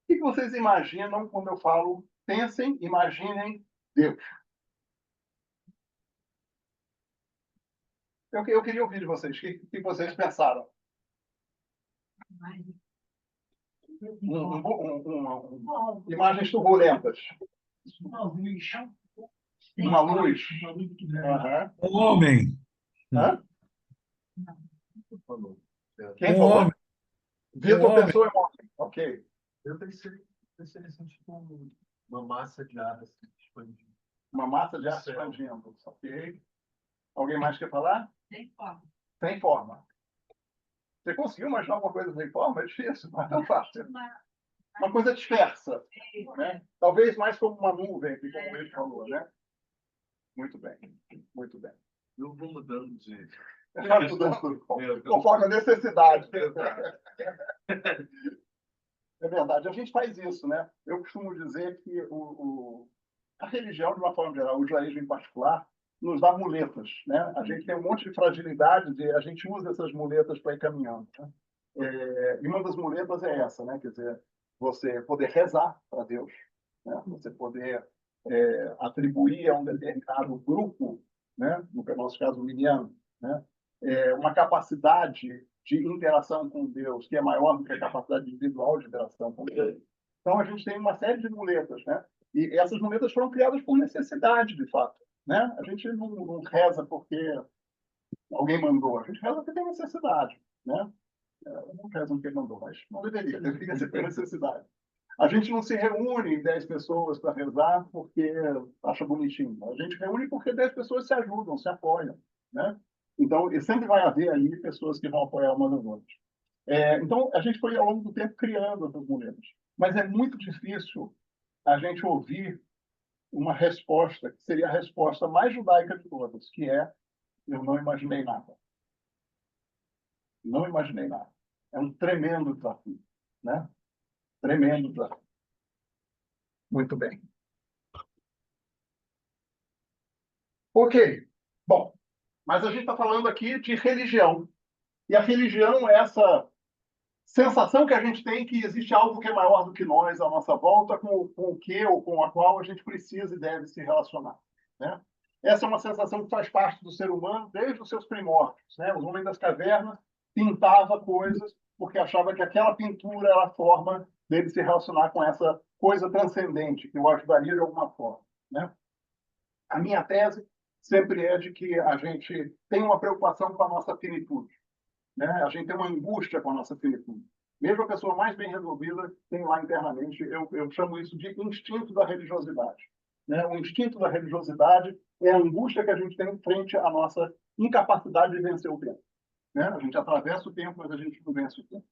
que vocês imaginam quando eu falo, pensem, imaginem Deus? Eu queria ouvir de vocês. O que vocês pensaram? Imagens turbulentas. Uma luz. Um homem. Hã? falou. Quem Um falou? homem, um Vitor homem. pensou em homem. Ok. Eu pensei assim, tipo, uma massa de ar assim, expandida. Uma massa de ar Céu. expandindo. Ok. Alguém mais quer falar? Sem forma. Sem forma. Você conseguiu imaginar alguma coisa sem forma? É difícil, não é tão fácil. Uma coisa dispersa, né? Talvez mais como uma nuvem, como ele falou, né? Muito bem, muito bem. Eu vou mudando de... Vai mudando conforme a necessidade. É verdade, a gente faz isso, né? Eu costumo dizer que a religião, de uma forma geral, o judaísmo em particular, nos dá muletas, né? A gente tem um monte de fragilidade, a gente usa essas muletas para ir caminhando, né? E uma das muletas é essa, né? Quer dizer, você poder rezar para Deus, né? Você poder atribuir a um determinado grupo, né? No nosso caso, o miniano, né? Uma capacidade de interação com Deus que é maior do que a capacidade individual de interação com Deus. Então, a gente tem uma série de muletas, né? E essas muletas foram criadas por necessidade, de fato, né? A gente não reza porque alguém mandou, a gente reza porque tem necessidade, né? Não reza porque mandou, mas não deveria ser por necessidade. A gente não se reúne em 10 pessoas para rezar porque acha bonitinho. A gente reúne porque 10 pessoas se ajudam, se apoiam, né? Então, e sempre vai haver aí pessoas que vão apoiar umas às outras. Então, a gente foi, ao longo do tempo, criando essas muletas. Mas é muito difícil a gente ouvir uma resposta que seria a resposta mais judaica de todas, que é: eu não imaginei nada. Não imaginei nada. É um tremendo desafio, né? Tremendo desafio. Muito bem. Ok. Bom, mas a gente está falando aqui de religião. E a religião é essa sensação que a gente tem que existe algo que é maior do que nós à nossa volta, com o que ou com a qual a gente precisa e deve se relacionar, né? Essa é uma sensação que faz parte do ser humano desde os seus primórdios, né? Os homens das cavernas pintavam coisas porque achava que aquela pintura era a forma dele se relacionar com essa coisa transcendente que o ajudaria de alguma forma, né? A minha tese sempre é de que a gente tem uma preocupação com a nossa finitude, né? A gente tem uma angústia com a nossa finitude. Mesmo a pessoa mais bem resolvida tem lá internamente, eu chamo isso de instinto da religiosidade, né? O instinto da religiosidade é a angústia que a gente tem frente à nossa incapacidade de vencer o tempo, né? A gente atravessa o tempo, mas a gente não vence o tempo.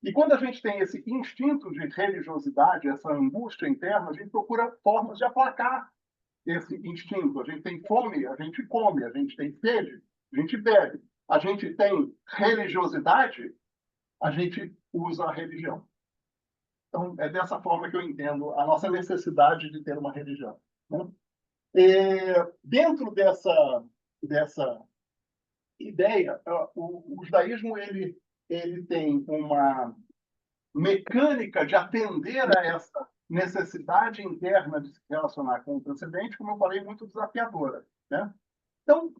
E quando a gente tem esse instinto de religiosidade, essa angústia interna, a gente procura formas de aplacar esse instinto. A gente tem fome, a gente come. A gente tem sede, a gente bebe. A gente tem religiosidade, a gente usa a religião. Então, é dessa forma que eu entendo a nossa necessidade de ter uma religião, né? Dentro dessa ideia, o judaísmo ele tem uma mecânica de atender a essa necessidade interna de se relacionar com o transcendente, como eu falei, muito desafiadora, né? Então,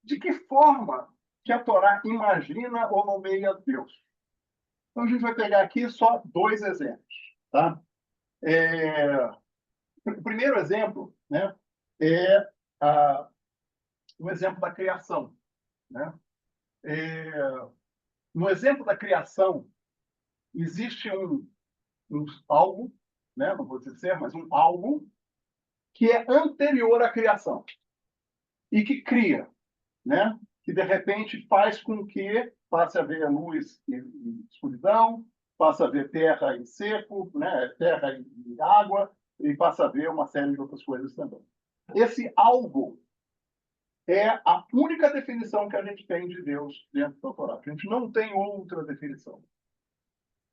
de que forma que a Torá imagina ou nomeia Deus? Então, a gente vai pegar aqui só 2 exemplos, tá? O primeiro exemplo, né, é o exemplo da criação, né? No exemplo da criação, existe algo, né, não vou dizer ser, mas um algo que é anterior à criação e que cria, né? Que de repente faz com que passe a haver luz e escuridão, passe a haver terra e seco, né? Terra e água, e passa a haver uma série de outras coisas também. Esse algo é a única definição que a gente tem de Deus dentro do Torá. A gente não tem outra definição,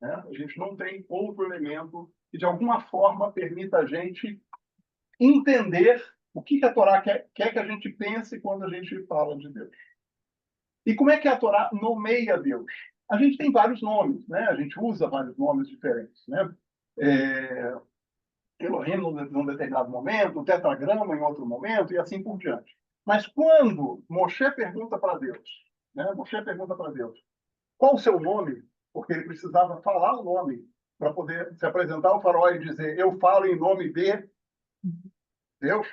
né? A gente não tem outro elemento que, de alguma forma, permita a gente entender o que a Torá quer que a gente pense quando a gente fala de Deus. E como é que a Torá nomeia Deus? A gente tem vários nomes, né? A gente usa vários nomes diferentes, né? Elohim num determinado momento, o tetragrama em outro momento, e assim por diante. Mas quando Moshe pergunta para Deus, né? Moshe pergunta para Deus, qual o seu nome? Porque ele precisava falar o nome para poder se apresentar ao faraó e dizer, eu falo em nome de Deus.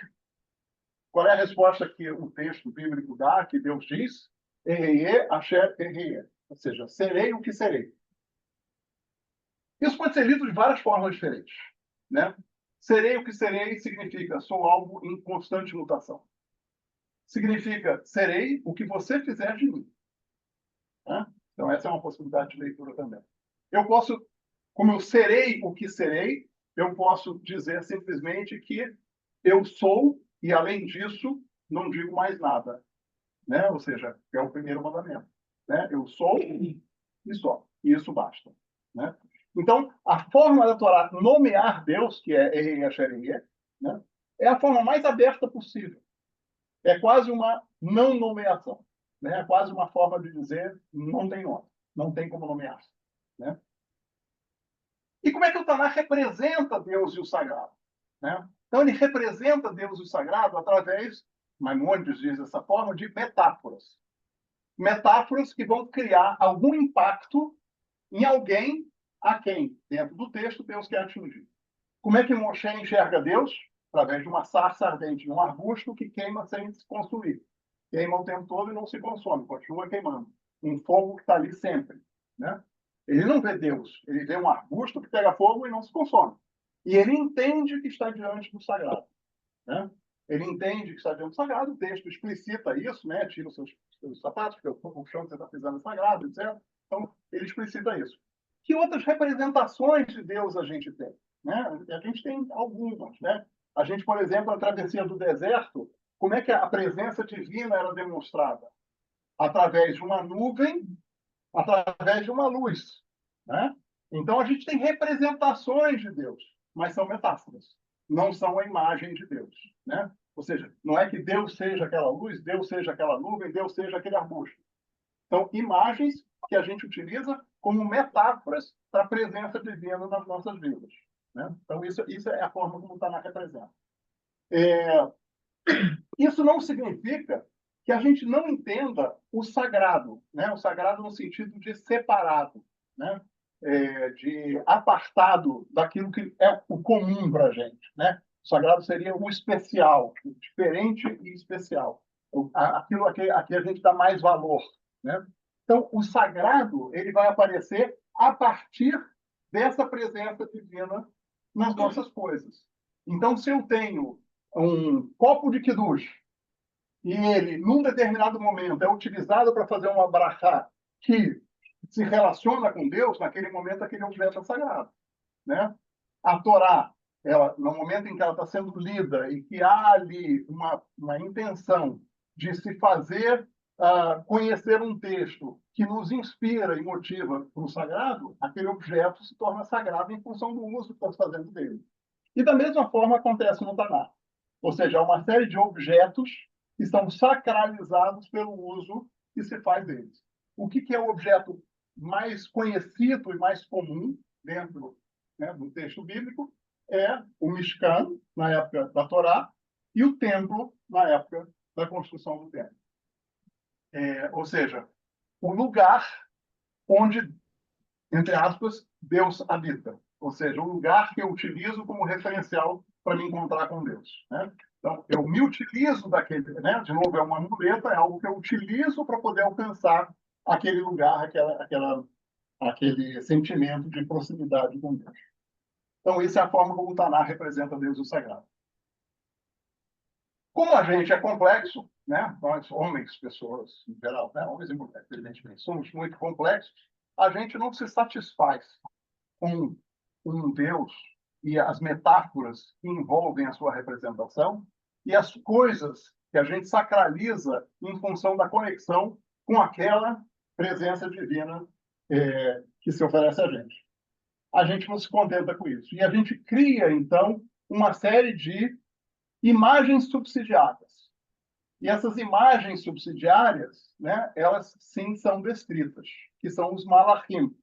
Qual é a resposta que o texto bíblico dá, que Deus diz? Ehyeh Asher Ehyeh. Ou seja, serei o que serei. Isso pode ser lido de várias formas diferentes, né? Serei o que serei significa sou algo em constante mutação. Significa serei o que você fizer de mim. Né? Então, essa é uma possibilidade de leitura também. Eu posso, como eu serei o que serei, eu posso dizer simplesmente que eu sou e, além disso, não digo mais nada. Né? Ou seja, é o primeiro mandamento. Né? Eu sou e só. E isso basta. Né? Então, a forma da Torá nomear Deus, que é Ehe Asher, né? É a forma mais aberta possível. É quase uma não nomeação. Né? É quase uma forma de dizer não tem nome, não tem como nomear. Né? E como é que o Tanakh representa Deus e o sagrado? Né? Então, ele representa Deus e o sagrado através, Maimônides diz dessa forma, de metáforas. Metáforas que vão criar algum impacto em alguém a quem, dentro do texto, Deus quer atingir. Como é que Moshe enxerga Deus? Através de uma sarça ardente, de um arbusto que queima sem se consumir. Queima o tempo todo e não se consome, continua queimando. Um fogo que está ali sempre. Né? Ele não vê Deus, ele vê um arbusto que pega fogo e não se consome. E ele entende que está diante do sagrado. Né? Ele entende que está diante do sagrado, o texto explicita isso, né? Tira os seus sapatos, porque o chão que você está pisando é sagrado, etc. Então, ele explicita isso. Que outras representações de Deus a gente tem? Né? A gente tem algumas. Né? A gente, por exemplo, a travessia do deserto, como é que a presença divina era demonstrada? Através de uma nuvem, através de uma luz. Né? Então, a gente tem representações de Deus, mas são metáforas, não são a imagem de Deus. Né? Ou seja, não é que Deus seja aquela luz, Deus seja aquela nuvem, Deus seja aquele arbusto. São imagens que a gente utiliza como metáforas para a presença divina nas nossas vidas. Né? Então, isso é a forma como o Tanakh representa. Isso não significa que a gente não entenda o sagrado, né? O sagrado no sentido de separado, né? De apartado daquilo que é o comum para a gente. Né? O sagrado seria o especial, o diferente e especial. Aquilo a que a gente dá mais valor. Né? Então, o sagrado ele vai aparecer a partir dessa presença divina nas nossas coisas. Então, se eu tenho um copo de kiddush e ele, num determinado momento, é utilizado para fazer uma brachá que se relaciona com Deus, naquele momento aquele objeto é sagrado. Né? A Torá, ela, no momento em que ela está sendo lida e que há ali uma intenção de se fazer conhecer um texto que nos inspira e motiva para o sagrado, aquele objeto se torna sagrado em função do uso que estamos fazendo dele. E da mesma forma acontece no Tanakh. Ou seja, há uma série de objetos que são sacralizados pelo uso que se faz deles. O que é o objeto mais conhecido e mais comum dentro, né, do texto bíblico é o Mishkan, na época da Torá, e o templo, na época da construção do templo. Ou seja, o lugar onde, entre aspas, Deus habita. Ou seja, o lugar que eu utilizo como referencial para me encontrar com Deus. Né? Então, eu me utilizo daquele, né? De novo, é uma muleta, é algo que eu utilizo para poder alcançar aquele lugar, aquele sentimento de proximidade com Deus. Então, essa é a forma como o Tanakh representa Deus o sagrado. Como a gente é complexo, né? Nós, homens, pessoas em geral, né? Homens e mulheres, evidentemente, somos muito complexos, a gente não se satisfaz com um Deus e as metáforas que envolvem a sua representação e as coisas que a gente sacraliza em função da conexão com aquela presença divina que se oferece a gente. A gente não se contenta com isso. E a gente cria, então, uma série de imagens subsidiárias. E essas imagens subsidiárias, né, elas sim são descritas, que são os malachim.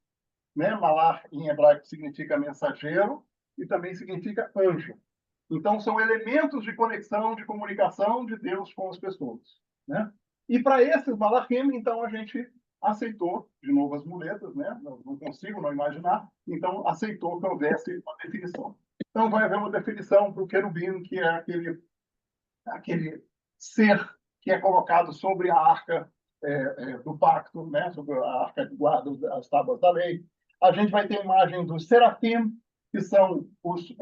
Né? Malach, em hebraico, significa mensageiro e também significa anjo. Então, são elementos de conexão, de comunicação de Deus com as pessoas. Né? E para esses malachim, então, a gente aceitou, de novo as muletas, né? Não consigo não imaginar, então aceitou que houvesse uma definição. Então, vai haver uma definição para o querubim, que é aquele ser que é colocado sobre a arca do pacto, né, sobre a arca de guarda, as tábuas da lei. A gente vai ter a imagem dos serafim, que são os,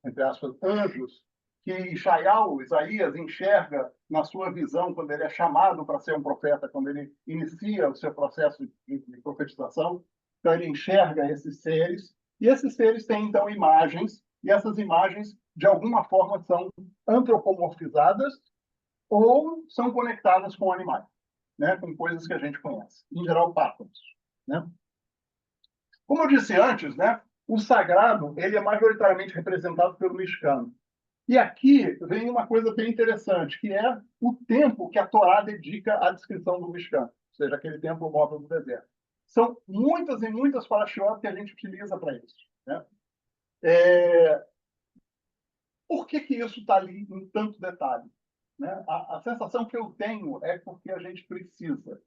entre aspas, anjos, que Isaías enxerga na sua visão quando ele é chamado para ser um profeta, quando ele inicia o seu processo de profetização. Então, ele enxerga esses seres, e esses seres têm, então, imagens, e essas imagens, de alguma forma, são antropomorfizadas ou são conectadas com animais, né, com coisas que a gente conhece, em geral, pássaros, né? Como eu disse antes, né, o sagrado ele é majoritariamente representado pelo mexicano. E aqui vem uma coisa bem interessante, que é o tempo que a Torá dedica à descrição do mexicano, ou seja, aquele templo móvel do deserto. São muitas e muitas parashiot que a gente utiliza para isso, né? Por que isso está ali em tanto detalhe? Né? A sensação que eu tenho é porque a gente precisa.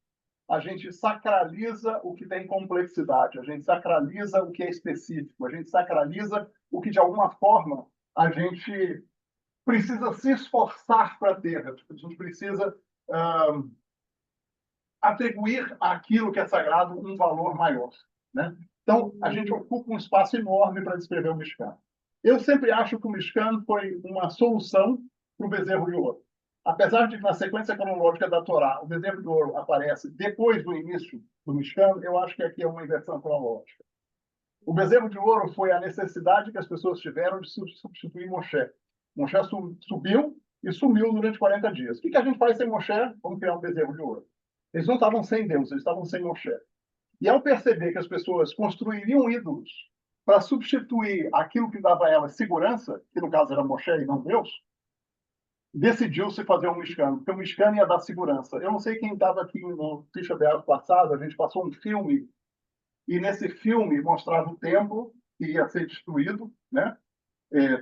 A gente sacraliza o que tem complexidade, a gente sacraliza o que é específico, a gente sacraliza o que, de alguma forma, a gente precisa se esforçar para ter. A gente precisa atribuir àquilo que é sagrado um valor maior, né? Então, a gente ocupa um espaço enorme para descrever o mexicano. Eu sempre acho que o mexicano foi uma solução para o bezerro de ouro. Apesar de, na sequência cronológica da Torá, o bezerro de ouro aparece depois do início do mexicano, eu acho que aqui é uma inversão cronológica. O bezerro de ouro foi a necessidade que as pessoas tiveram de substituir Moshe. Moshe subiu e sumiu durante 40 dias. O que a gente faz sem Moshe? Vamos criar um bezerro de ouro. Eles não estavam sem Deus, eles estavam sem Moshe. E ao perceber que as pessoas construiriam ídolos para substituir aquilo que dava a elas segurança, que no caso era Moshe e não Deus, decidiu-se fazer um mexicano, porque o mexicano ia dar segurança. Eu não sei quem estava aqui no Tisha B'Av passado, a gente passou um filme, e nesse filme mostrava o templo que ia ser destruído, né?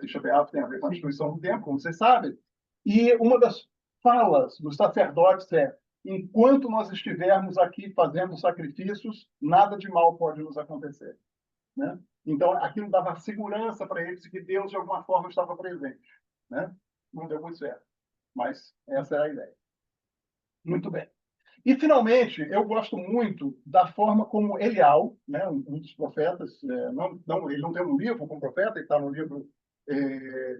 Tisha B'Av tem a ver com a destruição do templo, como vocês sabem. E uma das falas dos sacerdotes é: enquanto nós estivermos aqui fazendo sacrifícios, nada de mal pode nos acontecer, né? Então, aquilo dava segurança para eles de que Deus, de alguma forma, estava presente, né? Não deu muito certo, mas essa era a ideia. Muito bem. E, finalmente, eu gosto muito da forma como Elial, né, um dos profetas, ele não tem um livro com profeta, ele está no livro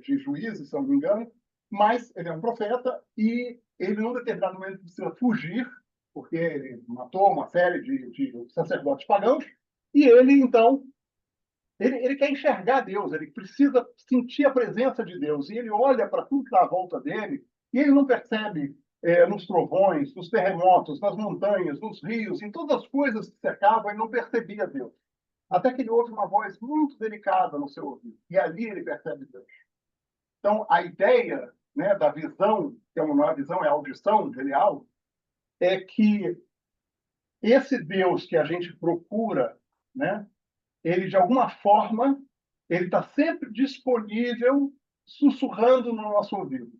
de Juízes, se não me engano, mas ele é um profeta e ele, num determinado momento, precisa fugir, porque ele matou uma série de sacerdotes pagãos, e ele, então, ele quer enxergar Deus, ele precisa sentir a presença de Deus, e ele olha para tudo que está à volta dele, e ele não percebe nos trovões, nos terremotos, nas montanhas, nos rios, em todas as coisas que cercavam, ele não percebia Deus. Até que ele ouve uma voz muito delicada no seu ouvido, e ali ele percebe Deus. Então, a ideia, né, da visão, que não é a visão, é a audição de Elial, é que esse Deus que a gente procura, né, ele, de alguma forma, ele está sempre disponível, sussurrando no nosso ouvido.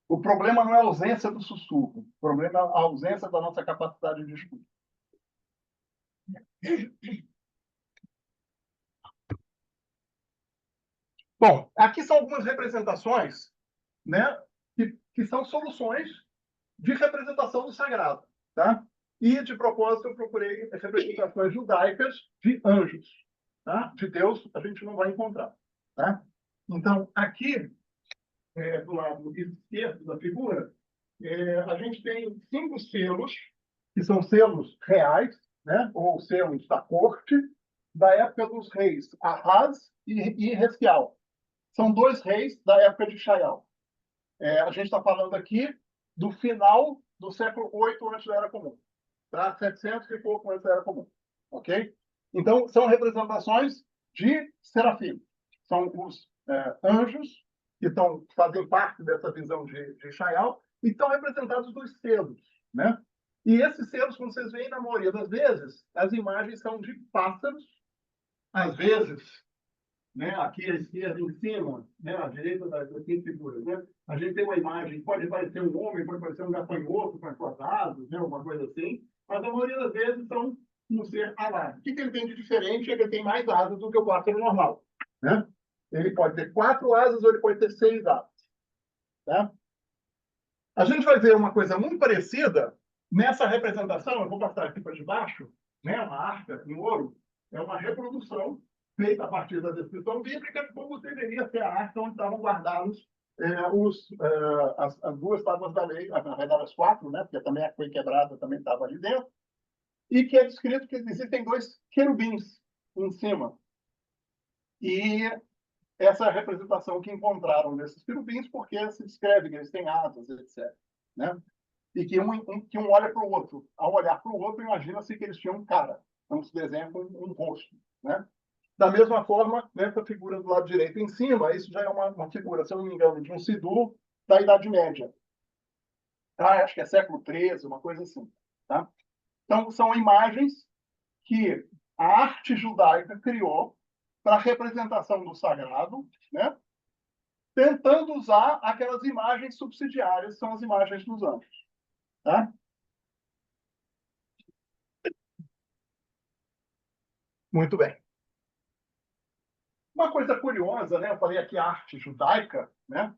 O problema não é a ausência do sussurro, o problema é a ausência da nossa capacidade de escuta. Bom, aqui são algumas representações, né, que são soluções de representação do sagrado, tá? E, de propósito, eu procurei representações judaicas de anjos, tá? De Deus, a gente não vai encontrar, tá? Então, aqui, do lado esquerdo da figura, a gente tem 5 selos, que são selos reais, né? Ou selos da corte, da época dos reis Ahaz e Resquial. São 2 reis da época de Shael. A gente está falando aqui do final do século 8 antes da Era Comum, tá? 700 e pouco antes da Era Comum, ok? Então, são representações de serafim. São os anjos que fazem parte dessa visão de Shael e estão representados nos selos, né? E esses selos, como vocês veem, na maioria das vezes, as imagens são de pássaros, às vezes, né, aqui à esquerda, em cima, né, à direita das 5 figuras, né, a gente tem uma imagem, pode parecer um homem, pode parecer um gafanhoto com as suas asas, né, alguma coisa assim, mas a maioria das vezes são um ser alado. O que ele tem de diferente é que ele tem mais asas do que o pássaro normal, né? Ele pode ter 4 asas ou ele pode ter 6 asas, tá? A gente vai ver uma coisa muito parecida Nessa representação, eu vou passar aqui para debaixo, né, uma arca em ouro, é uma reprodução feita a partir da descrição bíblica de como deveria ser a arca onde estavam guardados as duas tábuas da lei, na verdade as quatro, né, porque também a foi quebrada, também estava ali dentro, e que é descrito que existem dois querubins em cima. E essa é a representação que encontraram nesses querubins, porque se descreve que eles têm asas, etc. Né? E que um olha para o outro. Ao olhar para o outro, imagina-se que eles tinham um cara. Então, se desenha com um rosto. Né? Da mesma forma, nessa figura do lado direito em cima, isso já é uma figura, se eu não me engano, de um Sidur da Idade Média. Acho que é século XIII, uma coisa assim. Tá? Então, são imagens que a arte judaica criou para a representação do sagrado, né? Tentando usar aquelas imagens subsidiárias, que são as imagens dos anjos. Tá? Muito bem. Uma coisa curiosa, né? Eu falei aqui arte judaica, né?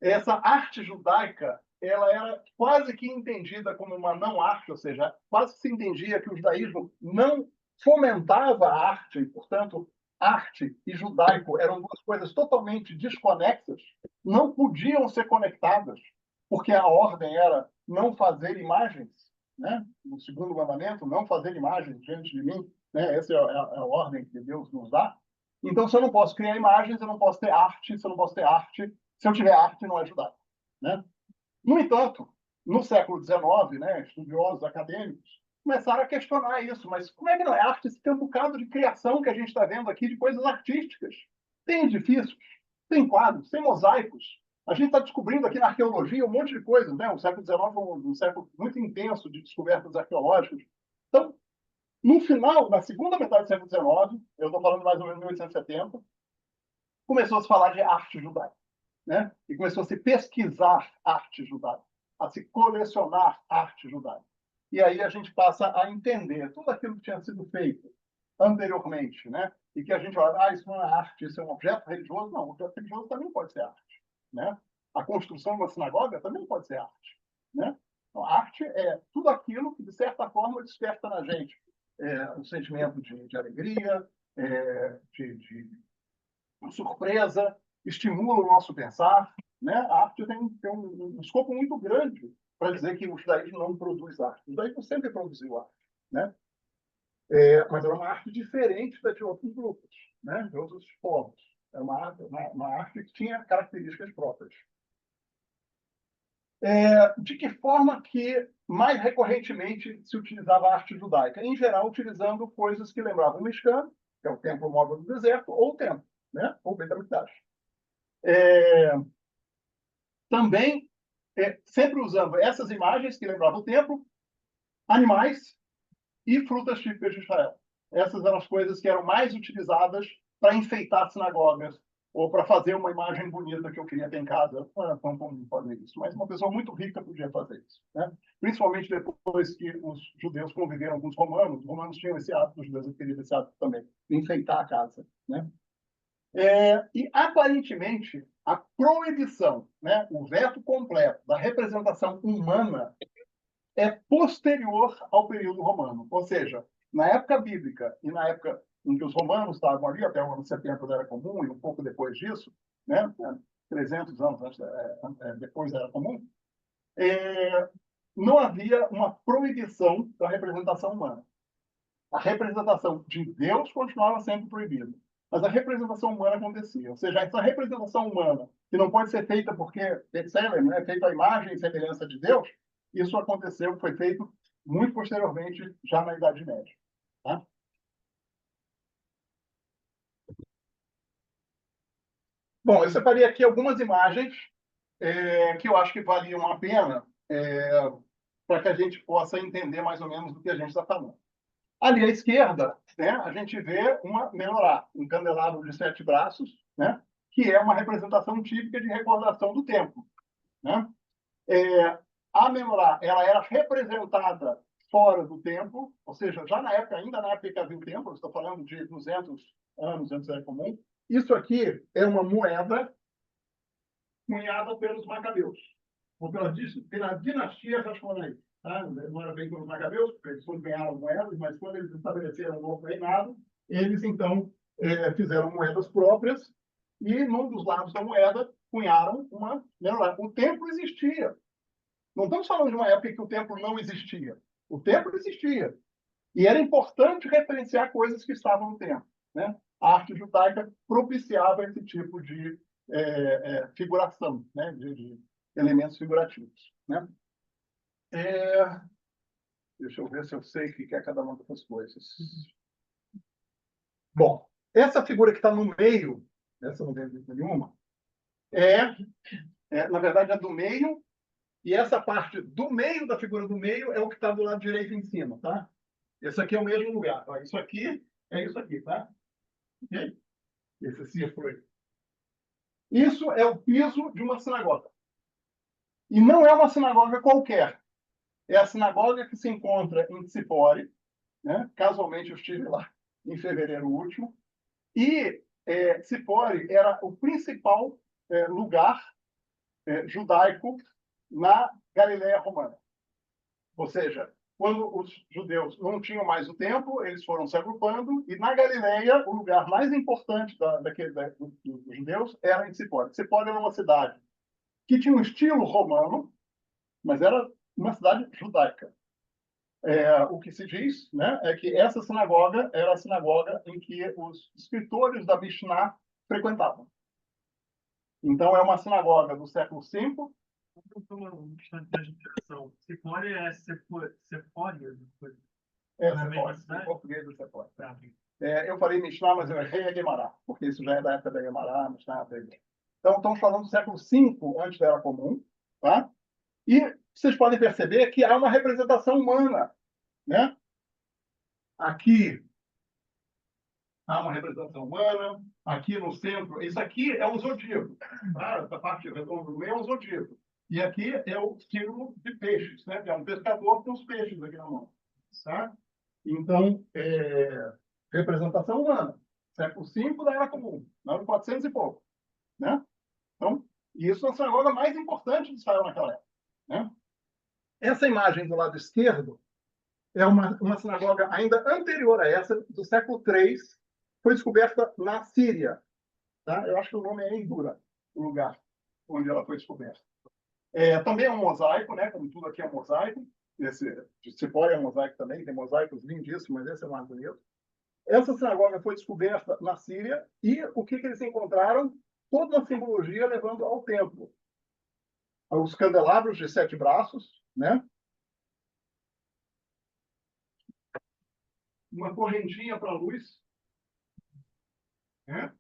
Essa arte judaica, ela era quase que entendida como uma não-arte, ou seja, quase se entendia que o judaísmo não fomentava a arte, e, portanto, arte e judaico eram duas coisas totalmente desconexas, não podiam ser conectadas, porque a ordem era não fazer imagens, né? No segundo mandamento, não fazer imagens diante de mim, né? Essa é a ordem que Deus nos dá. Então, se eu não posso criar imagens, eu não posso ter arte. Se eu não posso ter arte, se eu tiver arte, não é judaico. Né? No entanto, no século XIX, né, estudiosos acadêmicos começaram a questionar isso. Mas como é que não é arte? Esse tem um bocado de criação que a gente está vendo aqui de coisas artísticas. Tem edifícios, tem quadros, tem mosaicos. A gente está descobrindo aqui na arqueologia um monte de coisas. Né? O século XIX foi um século muito intenso de descobertas arqueológicas. Então, no final, na segunda metade do século XIX, eu estou falando mais ou menos de 1870, começou a se falar de arte judaica. Né? E começou a se pesquisar arte judaica, a se colecionar arte judaica. E aí a gente passa a entender tudo aquilo que tinha sido feito anteriormente, né? E que a gente olha, isso não é arte, isso é um objeto religioso. Não, um objeto religioso também pode ser arte, né? A construção de uma sinagoga também pode ser arte, né? Então, arte é tudo aquilo que, de certa forma, desperta na gente um sentimento de alegria, de surpresa, estimula o nosso pensar. Né? A arte tem um escopo muito grande para dizer que o judaísmo não produz arte. O judaísmo sempre produziu arte. Né? Mas é uma arte diferente da de outros grupos, né? De outros povos. É uma arte que tinha características próprias. De que forma que mais recorrentemente se utilizava a arte judaica? Em geral, utilizando coisas que lembravam o Mishkan, que é o templo móvel do deserto, ou o templo, né? Ou o Beit HaMikdash. Também sempre usando essas imagens que lembravam o templo, animais e frutas típicas de Israel. Essas eram as coisas que eram mais utilizadas para enfeitar sinagogas ou para fazer uma imagem bonita que eu queria ter em casa. Não era tão comum fazer isso, mas uma pessoa muito rica podia fazer isso. Né? Principalmente depois que os judeus conviveram com os romanos tinham esse hábito, os judeus teriam esse hábito também, de enfeitar a casa. Né? E, aparentemente, a proibição, né, o veto completo da representação humana é posterior ao período romano. Ou seja, na época bíblica e na época em que os romanos estavam ali, até o ano 70 era comum, e um pouco depois disso, né, 300 anos antes, depois era comum, não havia uma proibição da representação humana. A representação de Deus continuava sendo proibida, mas a representação humana acontecia. Ou seja, essa representação humana, que não pode ser feita porque Betselem, né, feita a imagem e semelhança de Deus, isso aconteceu, foi feito muito posteriormente, já na Idade Média. Tá? Bom, eu separei aqui algumas imagens que eu acho que valiam a pena para que a gente possa entender mais ou menos do que a gente está falando. Ali à esquerda, né, a gente vê uma menorá, um candelabro de 7 braços, né, que é uma representação típica de recordação do templo. Né? A menorá ela era representada fora do templo, ou seja, já na época, ainda na época que havia o templo, estou falando de 200 anos antes era comum. Isso aqui é uma moeda cunhada pelos macabeus, ou pela dinastia Hashmonaíta. tá? Não era feito pelos macabeus, porque eles foram ganhar moedas, mas quando eles estabeleceram o novo reinado, eles, então, fizeram moedas próprias e, num dos lados da moeda, cunharam uma... O templo existia. Não estamos falando de uma época que o templo não existia. O templo existia. E era importante referenciar coisas que estavam no templo, né? A arte judaica propiciava esse tipo de figuração, né? De elementos figurativos, né? Deixa eu ver se eu sei o que é cada uma dessas coisas. Bom, essa figura que está no meio, essa não tem nenhuma, na verdade, é do meio, e essa parte do meio da figura do meio é o que está do lado direito em cima, tá? Esse aqui é o mesmo lugar. Ó, isso aqui é isso aqui, tá? Okay? Esse círculo aí. Isso é o piso de uma sinagoga. E não é uma sinagoga qualquer. É a sinagoga que se encontra em Tzipori, né? Casualmente eu estive lá em fevereiro último. E Tzipori era o principal lugar judaico na Galileia Romana. Ou seja, quando os judeus não tinham mais o templo, eles foram se agrupando, e na Galileia, o lugar mais importante dos judeus era em Tzipori. Tzipori era uma cidade que tinha um estilo romano, mas era uma cidade judaica. O que se diz, né, é que essa sinagoga era a sinagoga em que os escritores da Mishnah frequentavam. Então, é uma sinagoga do século V. Um instante de explicação. Sephora é Sephora? Em português é Sephora. Eu falei Mishnah, mas eu errei a Guemará, porque isso já é da época da Guemará, Mishnah. Então, estamos falando do século V, antes da Era Comum, tá? E vocês podem perceber que há uma representação humana, né? Aqui há uma representação humana, aqui no centro, isso aqui é um zodíaco, tá? Essa parte redonda do meio é um zodíaco. E aqui é o símbolo de peixes, né? É um pescador com os peixes aqui na mão, tá? Então, representação humana, século V da Era Comum, 400 e pouco, né? Então, isso é a sinagoga mais importante de Israel naquela época, né? Essa imagem do lado esquerdo é uma sinagoga ainda anterior a essa, do século III, foi descoberta na Síria. Tá? Eu acho que o nome é Endura, o lugar onde ela foi descoberta. Também é um mosaico, né? Como tudo aqui é mosaico. Esse de Tzipori é um mosaico também, tem mosaicos lindíssimos, mas esse é mais bonito. Essa sinagoga foi descoberta na Síria e o que eles encontraram? Toda uma simbologia levando ao templo. Os candelabros de 7 braços, né? Uma correntinha para a luz. Né?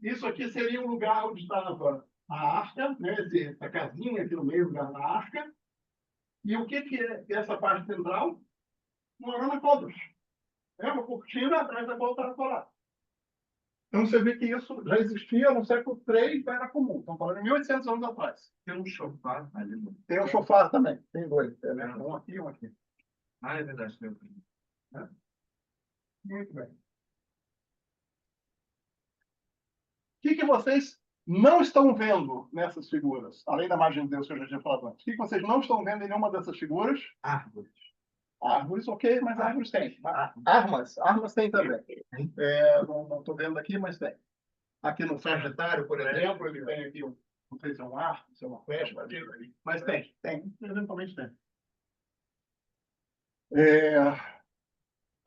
Isso aqui seria o lugar onde estava a arca, né? Essa casinha aqui no meio da arca. E o que é essa parte central? Uma arana-cobras. É uma cortina atrás da qual estava colado. Então você vê que isso já existia no século III, era comum. Estamos falando de 1.800 anos atrás. Tem um chofar ali. Tem um chofar também. Tem dois. Um aqui e um aqui. Ah, é verdade. Muito bem. O que vocês não estão vendo nessas figuras? Além da imagem de Deus que eu já tinha falado antes. O que vocês não estão vendo em nenhuma dessas figuras? Árvores. Árvores, ok, mas árvores tem. Armas tem também. Não estou vendo aqui, mas tem. Aqui no Sagitário, por exemplo, ele tem aqui não sei se é um arco, se é uma flecha, mas tem. Eventualmente tem.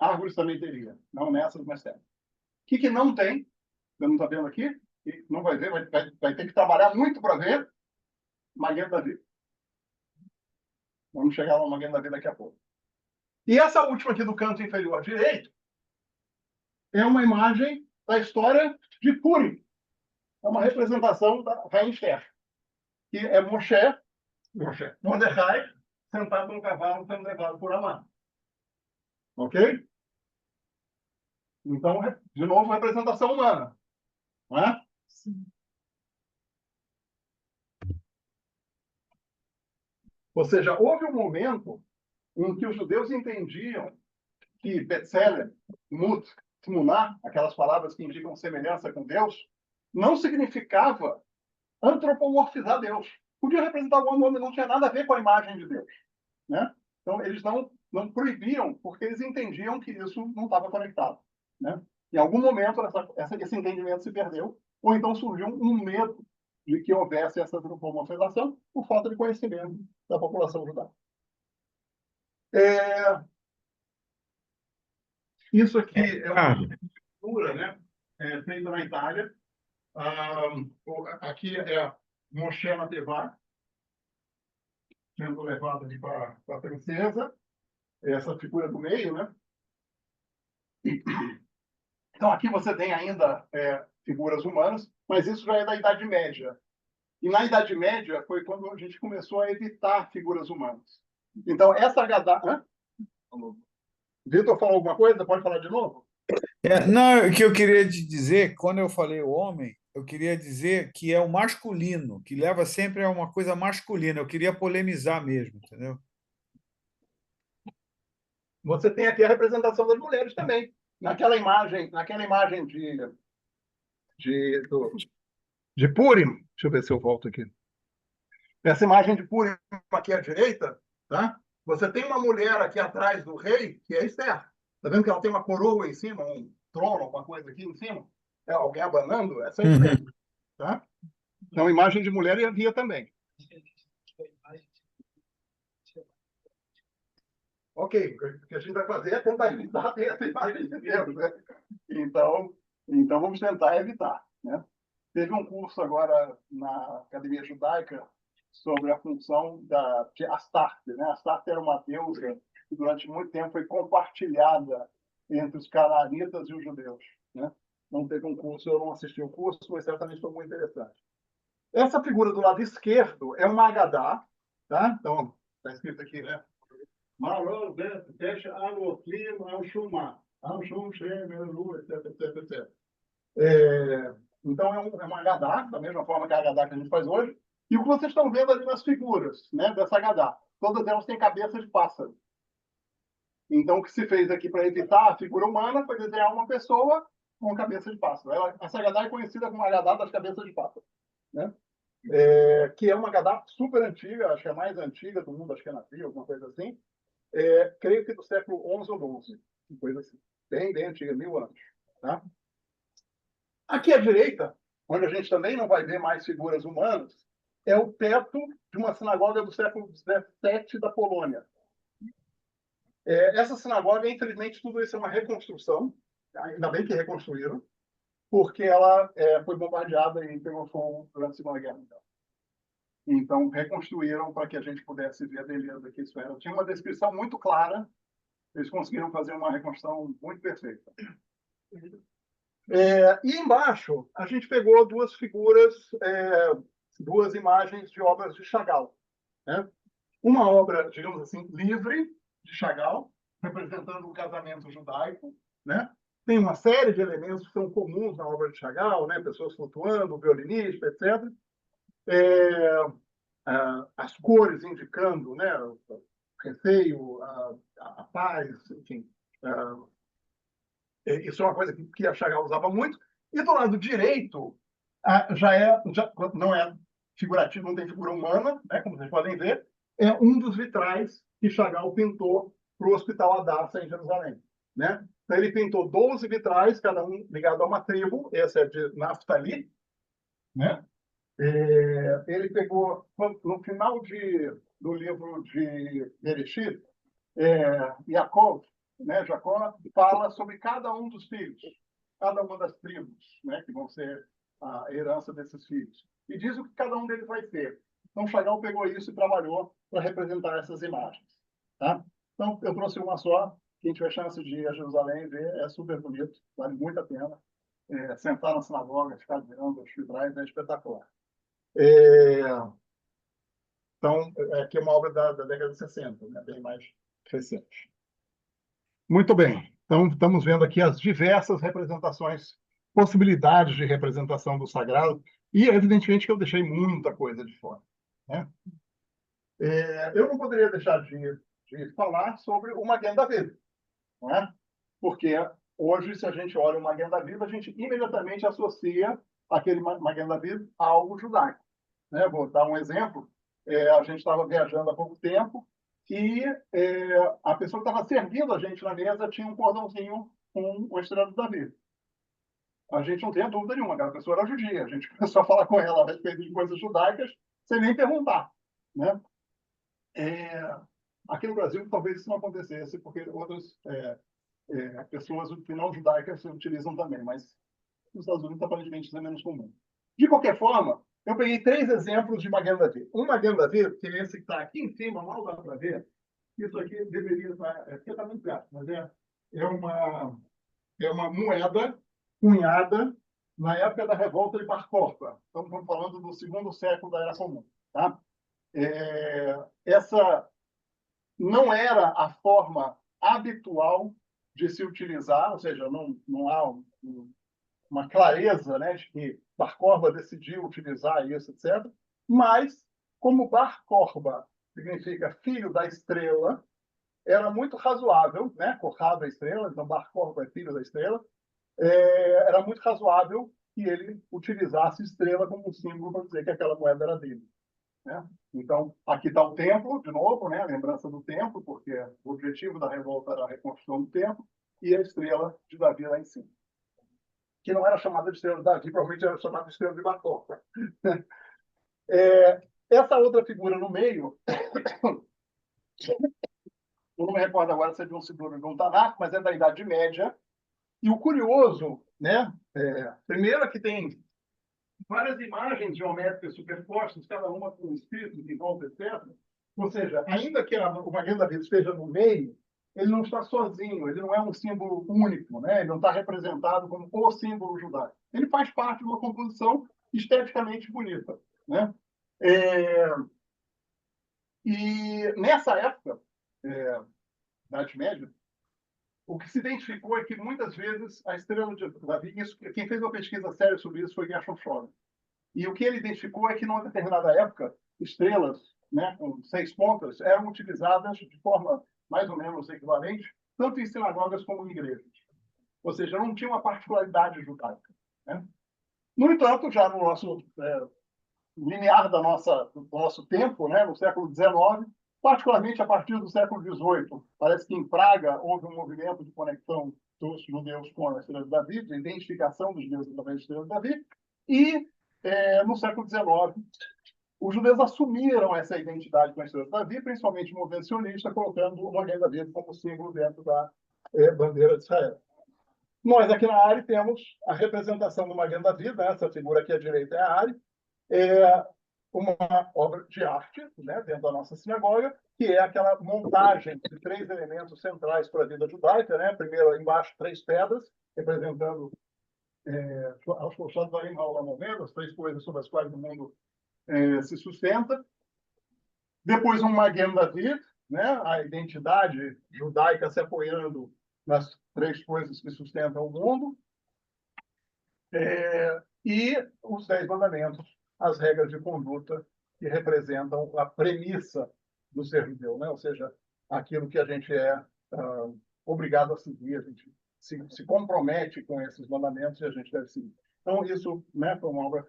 Árvores também teria. Não nessas, mas tem. O que não tem? Você não está vendo aqui? E não vai ver, vai ter que trabalhar muito para ver. Maguento da Vida. Vamos chegar lá no Maguento da Vida daqui a pouco. E essa última aqui do canto inferior direito é uma imagem da história de Purim. É uma representação da Rainha Esther, que é Mordecai, sentado num cavalo sendo levado por Amã. Ok? Então, de novo, representação humana. Não é? Sim. Ou seja, houve um momento em que os judeus entendiam que Betselem, Mut, Tmuná, aquelas palavras que indicam semelhança com Deus, não significava antropomorfizar Deus. Podia representar algum homem, não tinha nada a ver com a imagem de Deus. né? Então, eles não proibiam, porque eles entendiam que isso não estava conectado, né? Em algum momento, esse entendimento se perdeu, ou então surgiu um medo de que houvesse essa antropomorfização por falta de conhecimento da população judaica. Isso aqui é uma pintura, né? Feita na Itália. Aqui é Moshe na Tevá, sendo levado ali para a princesa. Essa figura do meio, né? Então, aqui você tem ainda figuras humanas, mas isso já é da Idade Média. E na Idade Média foi quando a gente começou a evitar figuras humanas. Então, essa Haggadah... Vitor falou alguma coisa? Pode falar de novo? Não, o que eu queria te dizer, quando eu falei o homem, eu queria dizer que é o masculino, que leva sempre a uma coisa masculina. Eu queria polemizar mesmo, entendeu? Você tem aqui a representação das mulheres também. Naquela imagem de Purim, deixa eu ver se eu volto aqui. Essa imagem de Purim aqui à direita, tá? Você tem uma mulher aqui atrás do rei, que é Esther. Tá vendo que ela tem uma coroa em cima, um trono, uma coisa aqui em cima? É alguém abanando? Essa é Esther, tá? Então, imagem de mulher havia também. Ok, o que a gente vai fazer é tentar evitar ter essa imagem de Deus, né? Então vamos tentar evitar, né? Teve um curso agora na Academia Judaica sobre a função de Astarte, né? Astarte era uma deusa que durante muito tempo foi compartilhada entre os canaanitas e os judeus, né? Não teve um curso, eu não assisti o curso, mas certamente foi muito interessante. Essa figura do lado esquerdo é uma Haggadah, tá? Então, está escrito aqui, né? Então, é uma Haggadah, da mesma forma que a Haggadah que a gente faz hoje. E o que vocês estão vendo ali nas figuras, né, dessa Haggadah, todas elas têm cabeça de pássaro. Então, o que se fez aqui para evitar a figura humana foi desenhar uma pessoa com cabeça de pássaro. Essa Haggadah é conhecida como a Haggadah das cabeças de pássaro, né? Que é uma Haggadah super antiga, acho que é a mais antiga do mundo, acho que é na Bíblia, alguma coisa assim. Creio que do século XI ou XII, coisa assim. Bem antiga, 1000 anos. Tá? Aqui à direita, onde a gente também não vai ver mais figuras humanas, é o teto de uma sinagoga do século XVII da Polônia. Essa sinagoga, infelizmente, tudo isso é uma reconstrução, ainda bem que reconstruíram, porque ela foi bombardeada e pegou fogo durante a Segunda Guerra Mundial. Então, reconstruíram para que a gente pudesse ver a beleza que isso era. Tinha uma descrição muito clara, eles conseguiram fazer uma reconstrução muito perfeita. E embaixo, a gente pegou duas figuras, duas imagens de obras de Chagall, né? Uma obra, digamos assim, livre, de Chagall, representando um casamento judaico, né? Tem uma série de elementos que são comuns na obra de Chagall, né? Pessoas flutuando, violinista, etc. As cores indicando, né? O receio, a paz, enfim. Isso é uma coisa que a Chagall usava muito. E do lado direito, já não é figurativo, não tem figura humana, né? Como vocês podem ver, é um dos vitrais que Chagall pintou para o Hospital Hadassah, em Jerusalém, né? Então, ele pintou 12 vitrais, cada um ligado a uma tribo. Esse é de Naftali, né? Ele pegou, no final do livro de Bereshit, Yaakov, né, Jacó, fala sobre cada um dos filhos, cada uma das tribos, né, que vão ser a herança desses filhos. E diz o que cada um deles vai ser. Então, Chagall pegou isso e trabalhou para representar essas imagens. Tá? Então, eu trouxe uma só. Quem tiver chance de ir a Jerusalém ver, é super bonito, vale muito a pena. Sentar na sinagoga, ficar virando os vitrais, é espetacular. Então, aqui é uma obra da década de 60, né? Bem mais recente. Muito bem. Então, estamos vendo aqui as diversas representações, possibilidades de representação do sagrado, e, evidentemente, que eu deixei muita coisa de fora, né? Eu não poderia deixar de falar sobre o Magen David, não é? Porque hoje, se a gente olha o Magen David, a gente imediatamente associa aquele Magen David a algo judaico, né? Vou dar um exemplo. A gente estava viajando há pouco tempo e a pessoa que estava servindo a gente na mesa tinha um cordãozinho com o estrela de Davi. A gente não tem dúvida nenhuma, aquela pessoa era judia. A gente começou a falar com ela a respeito de coisas judaicas sem nem perguntar, né? Aqui no Brasil, talvez isso não acontecesse, porque outras pessoas que não judaicas se utilizam também, mas nos Estados Unidos, aparentemente, isso é menos comum. De qualquer forma, eu peguei 3 exemplos de Magen David. Um Magen David, que é esse que está aqui em cima, mal dá para ver. Isso aqui deveria estar... Aqui está muito perto, mas é uma moeda cunhada na época da revolta de Bar Kokhba. Estamos falando do 2º século da Era Comum. Tá? Essa não era a forma habitual de se utilizar, ou seja, não há uma clareza, né, de que Bar Kokhba decidiu utilizar isso, etc. Mas, como Bar Kokhba significa filho da estrela, era muito razoável, né? Kokhba é estrela, então Bar Kokhba é filho da estrela, era muito razoável que ele utilizasse estrela como um símbolo para dizer que aquela moeda era dele. Né? Então, aqui está o templo, de novo, né? A lembrança do templo, porque o objetivo da revolta era a reconstrução do templo, e a estrela de Davi lá em cima. Que não era chamada de estrela de Davi, provavelmente era chamada de estrela de Bar Kokhba. Essa outra figura no meio, eu não me recordo agora se é de um Siddur ou de um Tanakh, mas é da Idade Média. E o curioso, né? Primeiro é que tem várias imagens geométricas superpostas, cada uma com um espírito de volta, etc. Ou seja, ainda que o Magen David esteja no meio, ele não está sozinho, ele não é um símbolo único, né? Ele não está representado como o símbolo judaico. Ele faz parte de uma composição esteticamente bonita, né? E nessa época, da Idade Média, o que se identificou é que muitas vezes a estrela de Davi, quem fez uma pesquisa séria sobre isso foi Gershom Scholem. E o que ele identificou é que, numa determinada época, estrelas, né, com 6 pontas eram utilizadas de forma mais ou menos equivalente, tanto em sinagogas como em igrejas. Ou seja, não tinha uma particularidade judaica. Né? No entanto, já no nosso linear do nosso tempo, né, no século XIX, particularmente a partir do século XVIII, parece que em Praga houve um movimento de conexão dos judeus com a estrela de Davi, de identificação dos judeus através da estrela de Davi, e no século XIX, os judeus assumiram essa identidade com a estrela de Davi, principalmente o movimento sionista, colocando o Magen David como símbolo dentro da bandeira de Israel. Nós, aqui na Ari, temos a representação do Magen David, né? Essa figura aqui à direita é a Ari, uma obra de arte, né, dentro da nossa sinagoga, que é aquela montagem de 3 elementos centrais para a vida judaica. Né? Primeiro, embaixo, 3 pedras, representando aos Shoshot Dvarim HaOlam, as 3 coisas sobre as quais o mundo se sustenta. Depois, um Magen David, né? A identidade judaica se apoiando nas 3 coisas que sustentam o mundo. E os 10 mandamentos, as regras de conduta que representam a premissa do ser judeu, né? Ou seja, aquilo que a gente é obrigado a seguir, a gente se compromete com esses mandamentos e a gente deve seguir. Então, isso, né, foi uma obra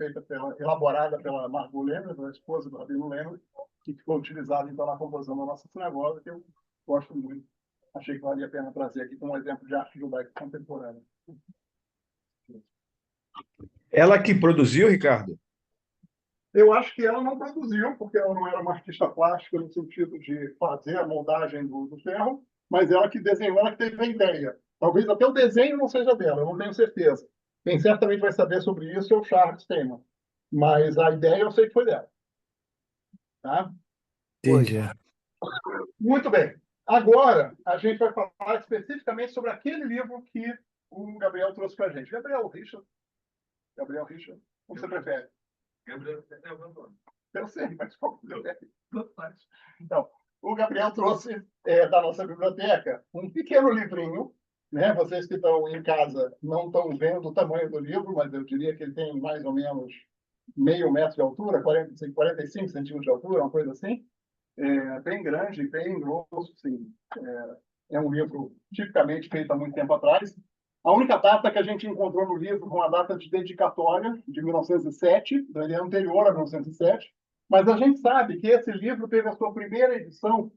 elaborada pela Margot Lemmer, a esposa do Rabino Lemmer, que ficou utilizada, então, na composição da nossa sinagoga, que eu gosto muito. Achei que valia a pena trazer aqui como um exemplo de arte judaica contemporânea. Ela que produziu, Ricardo? Eu acho que ela não produziu, porque ela não era uma artista plástica no sentido de fazer a moldagem do ferro, mas ela que desenhou, ela que teve a ideia. Talvez até o desenho não seja dela, eu não tenho certeza. Quem certamente vai saber sobre isso é o Charles Steinman. Mas a ideia eu sei que foi dela. Tá? Entendi. Muito bem. Agora, a gente vai falar especificamente sobre aquele livro que o Gabriel trouxe para a gente. Gabriel Richard, como você prefere? Gabriel, Eu sei, mas qual Então, o Gabriel trouxe da nossa biblioteca um pequeno livrinho, né? Vocês que estão em casa não estão vendo o tamanho do livro, mas eu diria que ele tem mais ou menos meio metro de altura, 45 centímetros de altura, uma coisa assim. Bem grande, bem grosso, sim. É um livro tipicamente feito há muito tempo atrás. A única data que a gente encontrou no livro foi uma data de dedicatória, de 1907, ele é anterior a 1907, mas a gente sabe que esse livro teve a sua primeira edição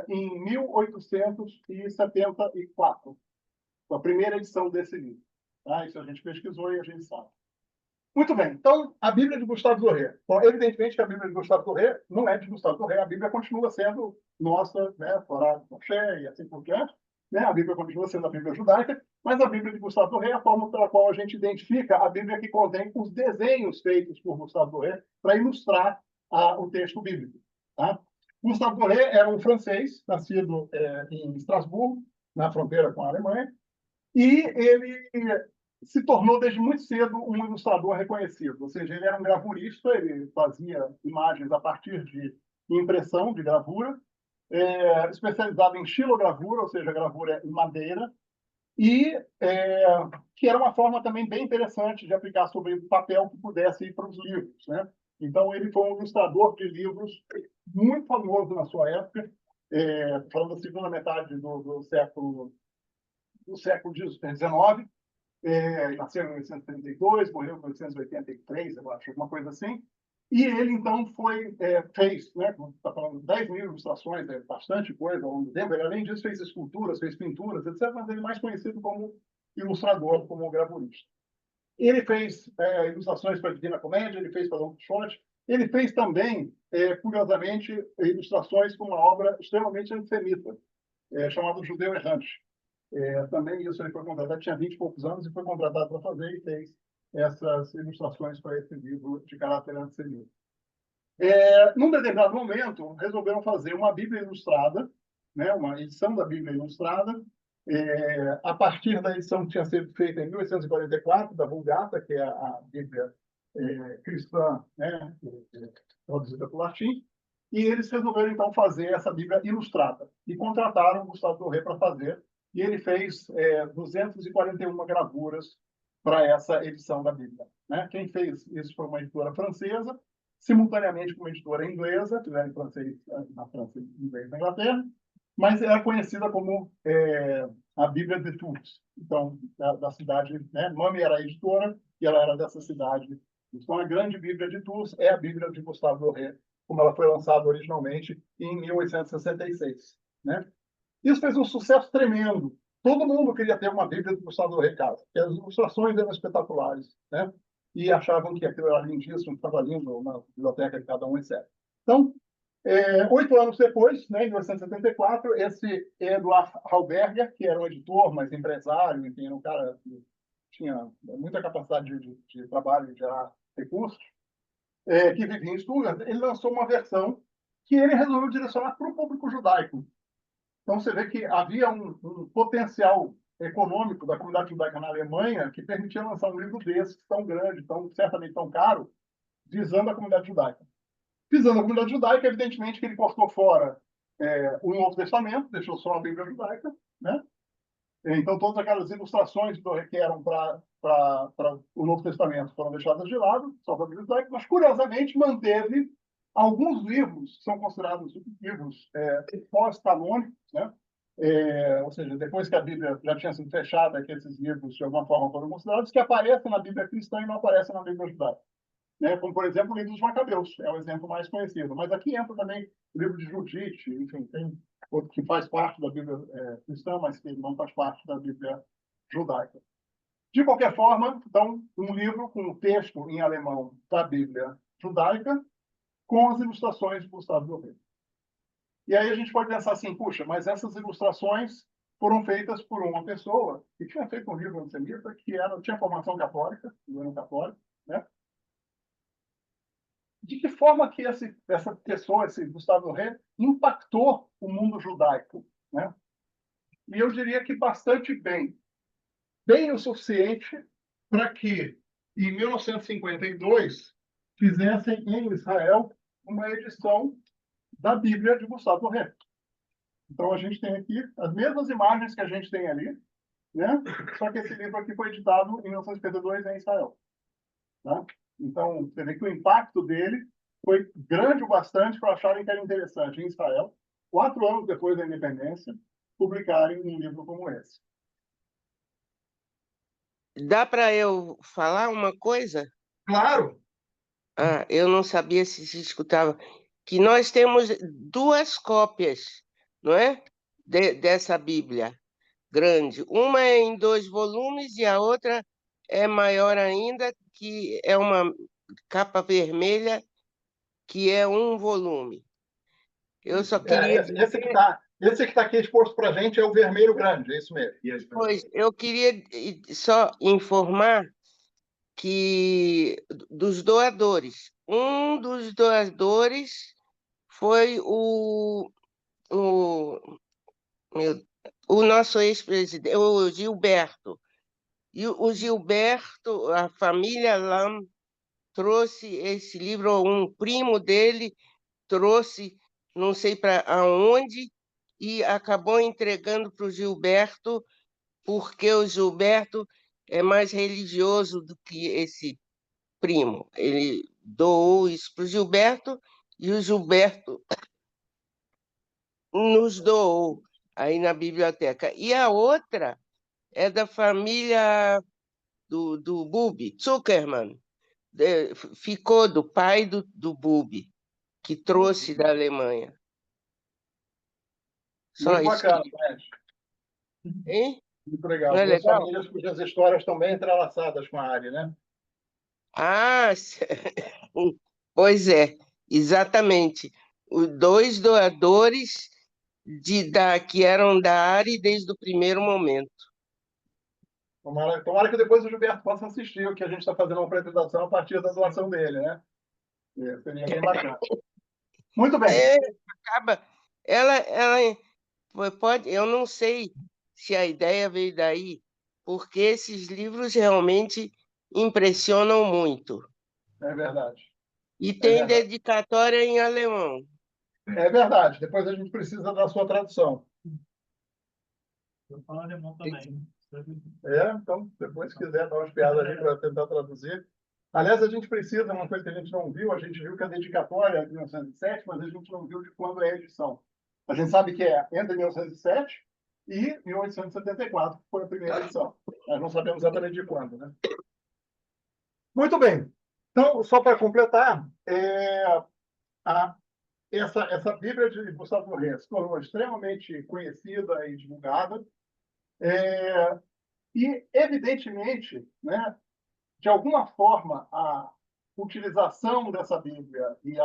em 1874, a primeira edição desse livro. Tá? Isso a gente pesquisou e a gente sabe. Muito bem, então, a Bíblia de Gustave Doré. Bom, evidentemente que a Bíblia de Gustave Doré não é de Gustave Doré, a Bíblia continua sendo nossa, né, Torá de Moshe e assim por diante, né? A Bíblia continua sendo a Bíblia judaica, mas a Bíblia de Gustave Doré é a forma pela qual a gente identifica a Bíblia que contém os desenhos feitos por Gustave Doré para ilustrar o texto bíblico. Tá? Gustave Doré era um francês, nascido em Estrasburgo, na fronteira com a Alemanha, e ele se tornou desde muito cedo um ilustrador reconhecido, ou seja, ele era um gravurista, ele fazia imagens a partir de impressão de gravura, especializado em xilogravura, ou seja, gravura em madeira, e que era uma forma também bem interessante de aplicar sobre o papel que pudesse ir para os livros, né? Então, ele foi um ilustrador de livros muito famoso na sua época, falando da segunda metade do século XIX. Nasceu em 1832, morreu em 1883, eu acho, alguma coisa assim. E ele, então, fez, né, está falando, 10 mil ilustrações, bastante coisa ao longo do tempo. Ele, além disso, fez esculturas, fez pinturas, etc., mas ele é mais conhecido como ilustrador, como gravurista. Ele fez ilustrações para a Divina Comédia, ele fez para Don Quixote, ele fez também, curiosamente, ilustrações para uma obra extremamente antissemita, chamada Judeu Errante. Também isso ele foi contratado, tinha 20 e poucos anos e foi contratado para fazer e fez essas ilustrações para esse livro de caráter antissemita. Num determinado momento, resolveram fazer uma Bíblia ilustrada, né, uma edição da Bíblia ilustrada, a partir da edição que tinha sido feita em 1844, da Vulgata, que é a Bíblia cristã, né, traduzida para o latim, e eles resolveram, então, fazer essa Bíblia ilustrada. E contrataram o Gustave Doré para fazer, e ele fez 241 gravuras para essa edição da Bíblia. Né? Quem fez isso foi uma editora francesa, simultaneamente com uma editora inglesa, que era em francês na França e inglês na Inglaterra, mas era conhecida como a Bíblia de Tours, então, da cidade, né? Mami era a editora e ela era dessa cidade. Então, a grande Bíblia de Tours é a Bíblia de Gustave Doré, como ela foi lançada originalmente em 1866. Né? Isso fez um sucesso tremendo. Todo mundo queria ter uma Bíblia do Gustave Doré em casa, porque as ilustrações eram espetaculares, né? E achavam que aquilo era lindíssimo, estava lindo na biblioteca de cada um, etc. Então, 8 anos depois, né, em 1974, esse Eduard Halberger, que era um editor, mas empresário, enfim, era um cara que tinha muita capacidade de trabalho e de gerar recursos, que vivia em Stuttgart, ele lançou uma versão que ele resolveu direcionar para o público judaico. Então, você vê que havia um potencial econômico da comunidade judaica na Alemanha que permitia lançar um livro desse, tão grande, certamente tão caro, visando a comunidade judaica. Visando a comunidade judaica, evidentemente que ele cortou fora o Novo Testamento, deixou só a Bíblia judaica, né? Então, todas aquelas ilustrações que eram para o Novo Testamento foram deixadas de lado, só para a Bíblia judaica, mas, curiosamente, manteve alguns livros que são considerados livros pós-canônicos, né? Ou seja, depois que a Bíblia já tinha sido fechada, que esses livros, de alguma forma, foram considerados, que aparecem na Bíblia cristã e não aparecem na Bíblia judaica. Né? Como, por exemplo, o livro dos Macabeus, é o exemplo mais conhecido. Mas aqui entra também o livro de Judite, enfim, tem outro que faz parte da Bíblia cristã, mas que não faz parte da Bíblia judaica. De qualquer forma, então, um livro com o texto em alemão da Bíblia judaica, com as ilustrações de Gustave Doré. E aí a gente pode pensar assim, puxa, mas essas ilustrações foram feitas por uma pessoa que tinha feito um livro antissemita, que tinha formação católica, católico, né? De que forma que essa pessoa, esse Gustave Doré, impactou o mundo judaico? Né? E eu diria que bastante bem. Bem o suficiente para que, em 1952, fizessem em Israel uma edição da Bíblia de Gustave Doré. Então, a gente tem aqui as mesmas imagens que a gente tem ali, né? Só que esse livro aqui foi editado em 1952 em Israel. Tá? Então, você vê que o impacto dele foi grande o bastante para acharem que era interessante em Israel, 4 anos depois da independência, publicarem um livro como esse. Dá para eu falar uma coisa? Claro! Eu não sabia se escutava. Que nós temos 2 cópias não é? Dessa Bíblia grande. Uma é em 2 volumes e a outra é maior ainda, que é uma capa vermelha, que é 1 volume. Eu só queria dizer, Esse que tá aqui exposto para a gente é o vermelho grande, é isso mesmo. pois, eu queria só informar que dos doadores, um dos doadores foi o, meu- o nosso ex-presidente, o Gilberto. E o Gilberto, a família Lam, trouxe esse livro, um primo dele trouxe, não sei para aonde, e acabou entregando para o Gilberto, porque o Gilberto é mais religioso do que esse primo. Ele doou isso para o Gilberto e o Gilberto nos doou aí na biblioteca. E a outra é da família do Bubi, Zuckerman. Ficou do pai do Bubi, que trouxe da Alemanha. Só Muito isso. bacana, gente. Hein? Muito legal. Não é Duas legal? famílias cujas histórias estão bem entrelaçadas com a área, né? Ah, pois é, exatamente. Os 2 doadores que eram da área desde o primeiro momento. Tomara que depois o Gilberto possa assistir, o que a gente está fazendo uma apresentação a partir da doação dele, né? Seria bem bacana. Muito bem. É, acaba. Ela pode, eu não sei se a ideia veio daí, porque esses livros realmente impressionam muito. É verdade. E É tem verdade. dedicatória em alemão. É verdade. Depois a gente precisa da sua tradução. Eu falo alemão também. Então, depois, se quiser dar uma espiada ali para tentar traduzir. Aliás, a gente precisa, uma coisa que a gente não viu, a gente viu que a dedicatória é de 1907, mas a gente não viu de quando é a edição. A gente sabe que é entre 1907 e 1874, que foi a primeira edição. Nós não sabemos exatamente de quando, né? Muito bem. Então, só para completar, essa Bíblia de Gustavo Doré se tornou extremamente conhecida e divulgada. E, evidentemente, né, de alguma forma, a utilização dessa Bíblia e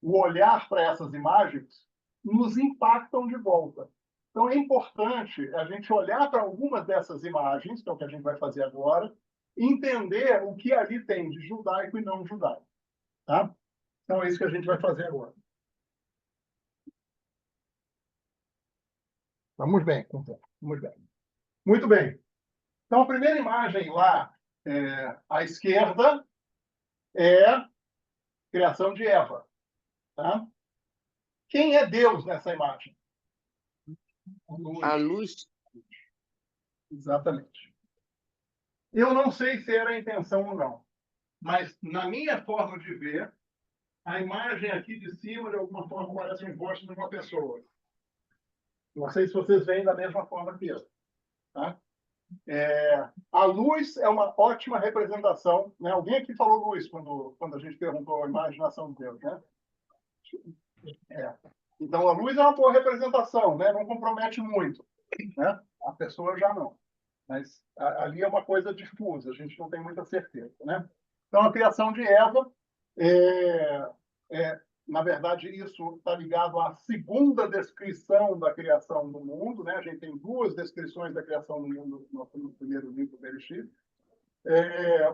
o olhar para essas imagens nos impactam de volta. Então, é importante a gente olhar para algumas dessas imagens, que é o que a gente vai fazer agora, e entender o que ali tem de judaico e não judaico. Tá? Então, é isso que a gente vai fazer agora. Vamos bem, com o tempo. Vamos bem. Muito bem. Então, a primeira imagem lá, à esquerda, é a criação de Eva. Tá? Quem é Deus nessa imagem? A luz. Exatamente. Eu não sei se era a intenção ou não, mas, na minha forma de ver, a imagem aqui de cima, de alguma forma, parece um rosto de uma pessoa. Não sei se vocês veem da mesma forma que eu. Tá? A luz é uma ótima representação. Né? Alguém aqui falou luz quando a gente perguntou a imaginação de Deus, né? Então, a luz é uma boa representação, né? Não compromete muito. Né? A pessoa já não. Mas ali é uma coisa difusa, a gente não tem muita certeza. Né? Então, a criação de Eva, na verdade, isso está ligado à segunda descrição da criação do mundo. Né? A gente tem 2 descrições da criação do mundo no primeiro livro do Bereshit.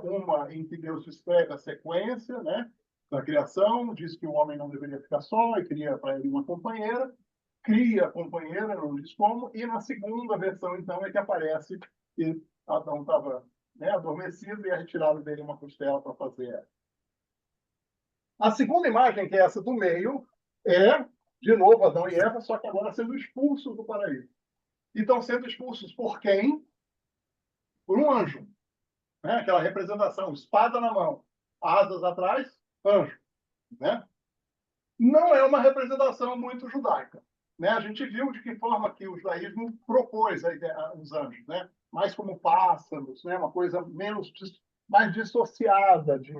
Uma em que Deus descreve a sequência, né, da criação, diz que o homem não deveria ficar só e cria para ele uma companheira, cria a companheira, não diz como, e na segunda versão, então, é que aparece que Adão estava, né, adormecido e é retirado dele uma costela para fazer. A segunda imagem, que é essa do meio, é, de novo, Adão e Eva, só que agora sendo expulsos do paraíso. E estão sendo expulsos por quem? Por um anjo. Né? Aquela representação, espada na mão, asas atrás, anjo. Né? Não é uma representação muito judaica. Né? A gente viu de que forma que o judaísmo propôs os anjos, né? Mais como pássaros, né? Uma coisa mais dissociada de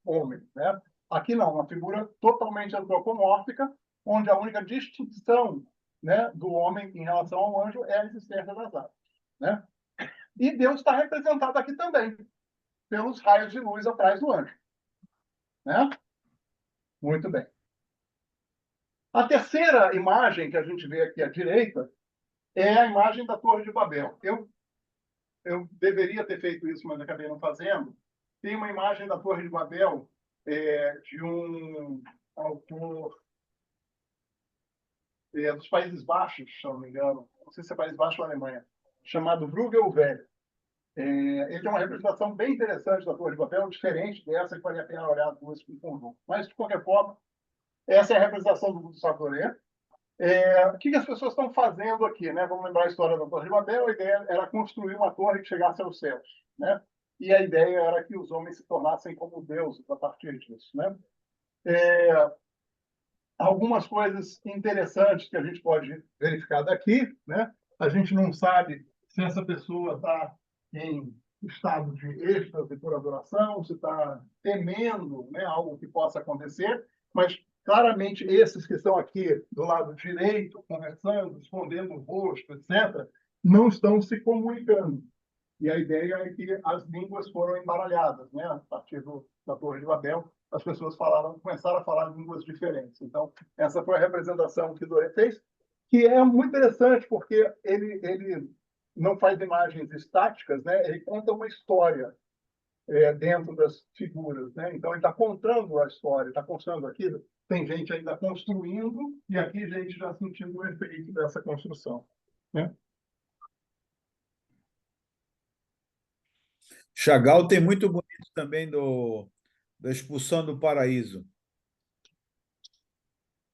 homem. Né? Aqui não, uma figura totalmente antropomórfica, onde a única distinção, né, do homem em relação ao anjo é a existência das asas, né? E Deus está representado aqui também, pelos raios de luz atrás do anjo, né? Muito bem. A terceira imagem que a gente vê aqui à direita é a imagem da Torre de Babel. Eu deveria ter feito isso, mas acabei não fazendo. Tem uma imagem da Torre de Babel de um autor dos Países Baixos, se não me engano, não sei se é Países Baixos ou Alemanha, chamado Bruegel o Velho. Ele tem uma representação bem interessante da Torre de Babel, diferente dessa, que vale a pena olhar duas em conjunto. Mas, de qualquer forma, essa é a representação do Sartoré. O que as pessoas estão fazendo aqui, né? Vamos lembrar a história da Torre de Babel. A ideia era construir uma torre que chegasse aos céus, né? E a ideia era que os homens se tornassem como deuses a partir disso, né? Algumas coisas interessantes que a gente pode verificar daqui, né? A gente não sabe se essa pessoa está em estado de êxtase por adoração, se está temendo, né, algo que possa acontecer, mas claramente esses que estão aqui do lado direito, conversando, escondendo o rosto, etc., não estão se comunicando. E a ideia é que as línguas foram embaralhadas, né? A partir da Torre de Babel, as pessoas começaram a falar línguas diferentes. Então, essa foi a representação que Doré fez, que é muito interessante, porque ele não faz imagens estáticas, né? Ele conta uma história dentro das figuras, né? Então, ele está contando a história, está contando aquilo. Tem gente ainda construindo, e aqui gente já sentindo o efeito dessa construção, né? Chagall tem muito bonito também da expulsão do paraíso.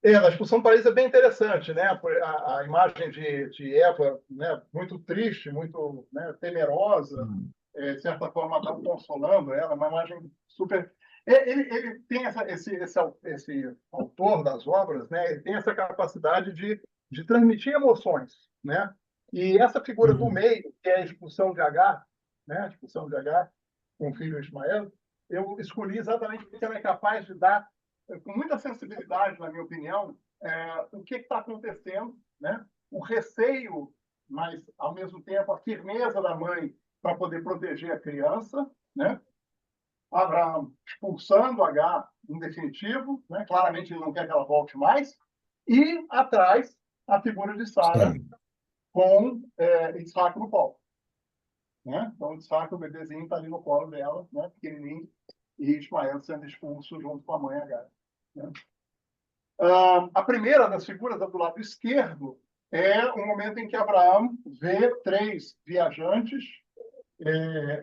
A expulsão do paraíso é bem interessante, né? A imagem de Eva, né? Muito triste, muito, né, temerosa, de certa forma, não consolando ela, uma imagem super. Ele tem esse autor das obras, né? Ele tem essa capacidade de transmitir emoções, né? E essa figura do meio, que é a expulsão de Agar, né? A expulsão de Agar com o filho Ismael, eu escolhi exatamente porque ela é capaz de dar com muita sensibilidade, na minha opinião, o que está acontecendo, né? O receio, mas, ao mesmo tempo, a firmeza da mãe para poder proteger a criança, né? Abraão expulsando Agar, em definitivo, né? Claramente ele não quer que ela volte mais, e atrás a figura de Sara com Isaac no colo. Né? Então, Isaac, o bebezinho, está ali no colo dela, né? Pequenininho, e Ismael sendo expulso junto com a mãe Agar. Né? A primeira das figuras do lado esquerdo é o momento em que Abraão vê 3 viajantes,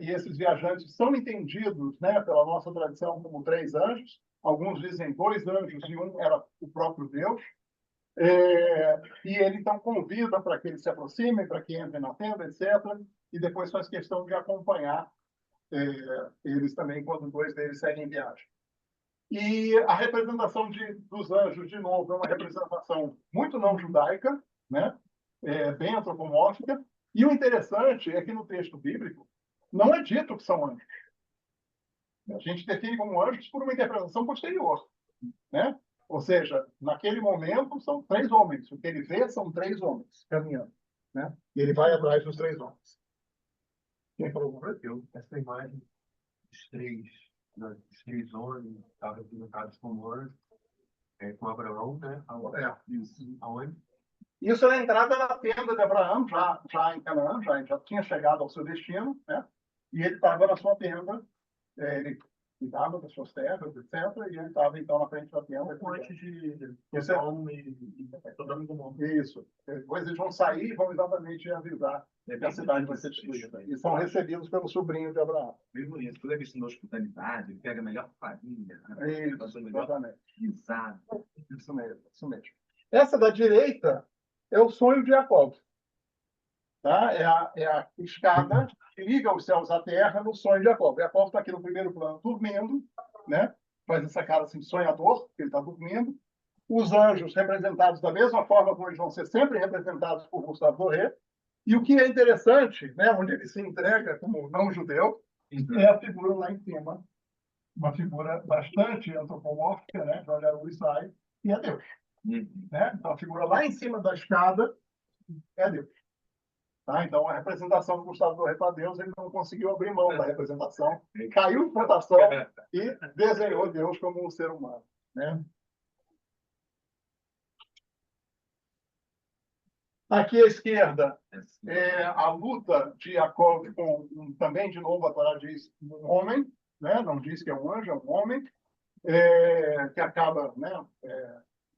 e esses viajantes são entendidos, né, pela nossa tradição como 3 anjos. Alguns dizem 2 anjos e um era o próprio Deus. E ele então convida para que eles se aproximem, para que entrem na tenda, etc. E depois faz questão de acompanhar eles também quando 2 deles seguem viagem. E a representação dos anjos, de novo, é uma representação muito não judaica, né? Bem antropomórfica. E o interessante é que no texto bíblico não é dito que são anjos. A gente define como anjos por uma interpretação posterior, né? Ou seja, naquele momento são 3 homens. O que ele vê são 3 homens caminhando, né? E ele vai atrás dos 3 homens. Quem falou alguma coisa? Essa imagem dos 3, né, dos 3 homens, estavam representados como anjos, com Abraão, né? Isso. Aonde? Isso é a entrada na tenda de Abraão, já em Canaã, já tinha chegado ao seu destino, né? E ele estava na sua tenda, ele cuidava das suas terras, etc. E ele estava, então, na frente da tenda. Antes de Isso é... Isso. Depois eles vão sair e vão exatamente avisar que a cidade vai ser destruída. E são recebidos pelo sobrinho de Abraão. Mesmo isso, toda a questão da hospitalidade, ele pega a melhor família, Isso, exatamente. Risada. Isso mesmo, isso mesmo. Essa da direita é o sonho de Jacob. Tá? É a escada que liga os céus à terra no sonho de Jacob. Jacob está aqui no primeiro plano dormindo, né? Faz essa cara assim, sonhador, porque ele está dormindo. Os anjos representados da mesma forma como eles vão ser sempre representados por Gustave Doré. E o que é interessante, né, onde ele se entrega como não-judeu, é a figura lá em cima. Uma figura bastante antropomórfica, né? De olhar o Isai, e é Deus. né? Então, a figura lá em cima da escada é Deus. Tá? Então, a representação do Gustavo Doré para Deus, ele não conseguiu abrir mão da representação, caiu em tentação e desenhou Deus como um ser humano. Né? Aqui à esquerda é a luta de Jacob com, também, de novo, a Torá diz um homem, né? Não diz que é um anjo, é um homem, que acaba, né?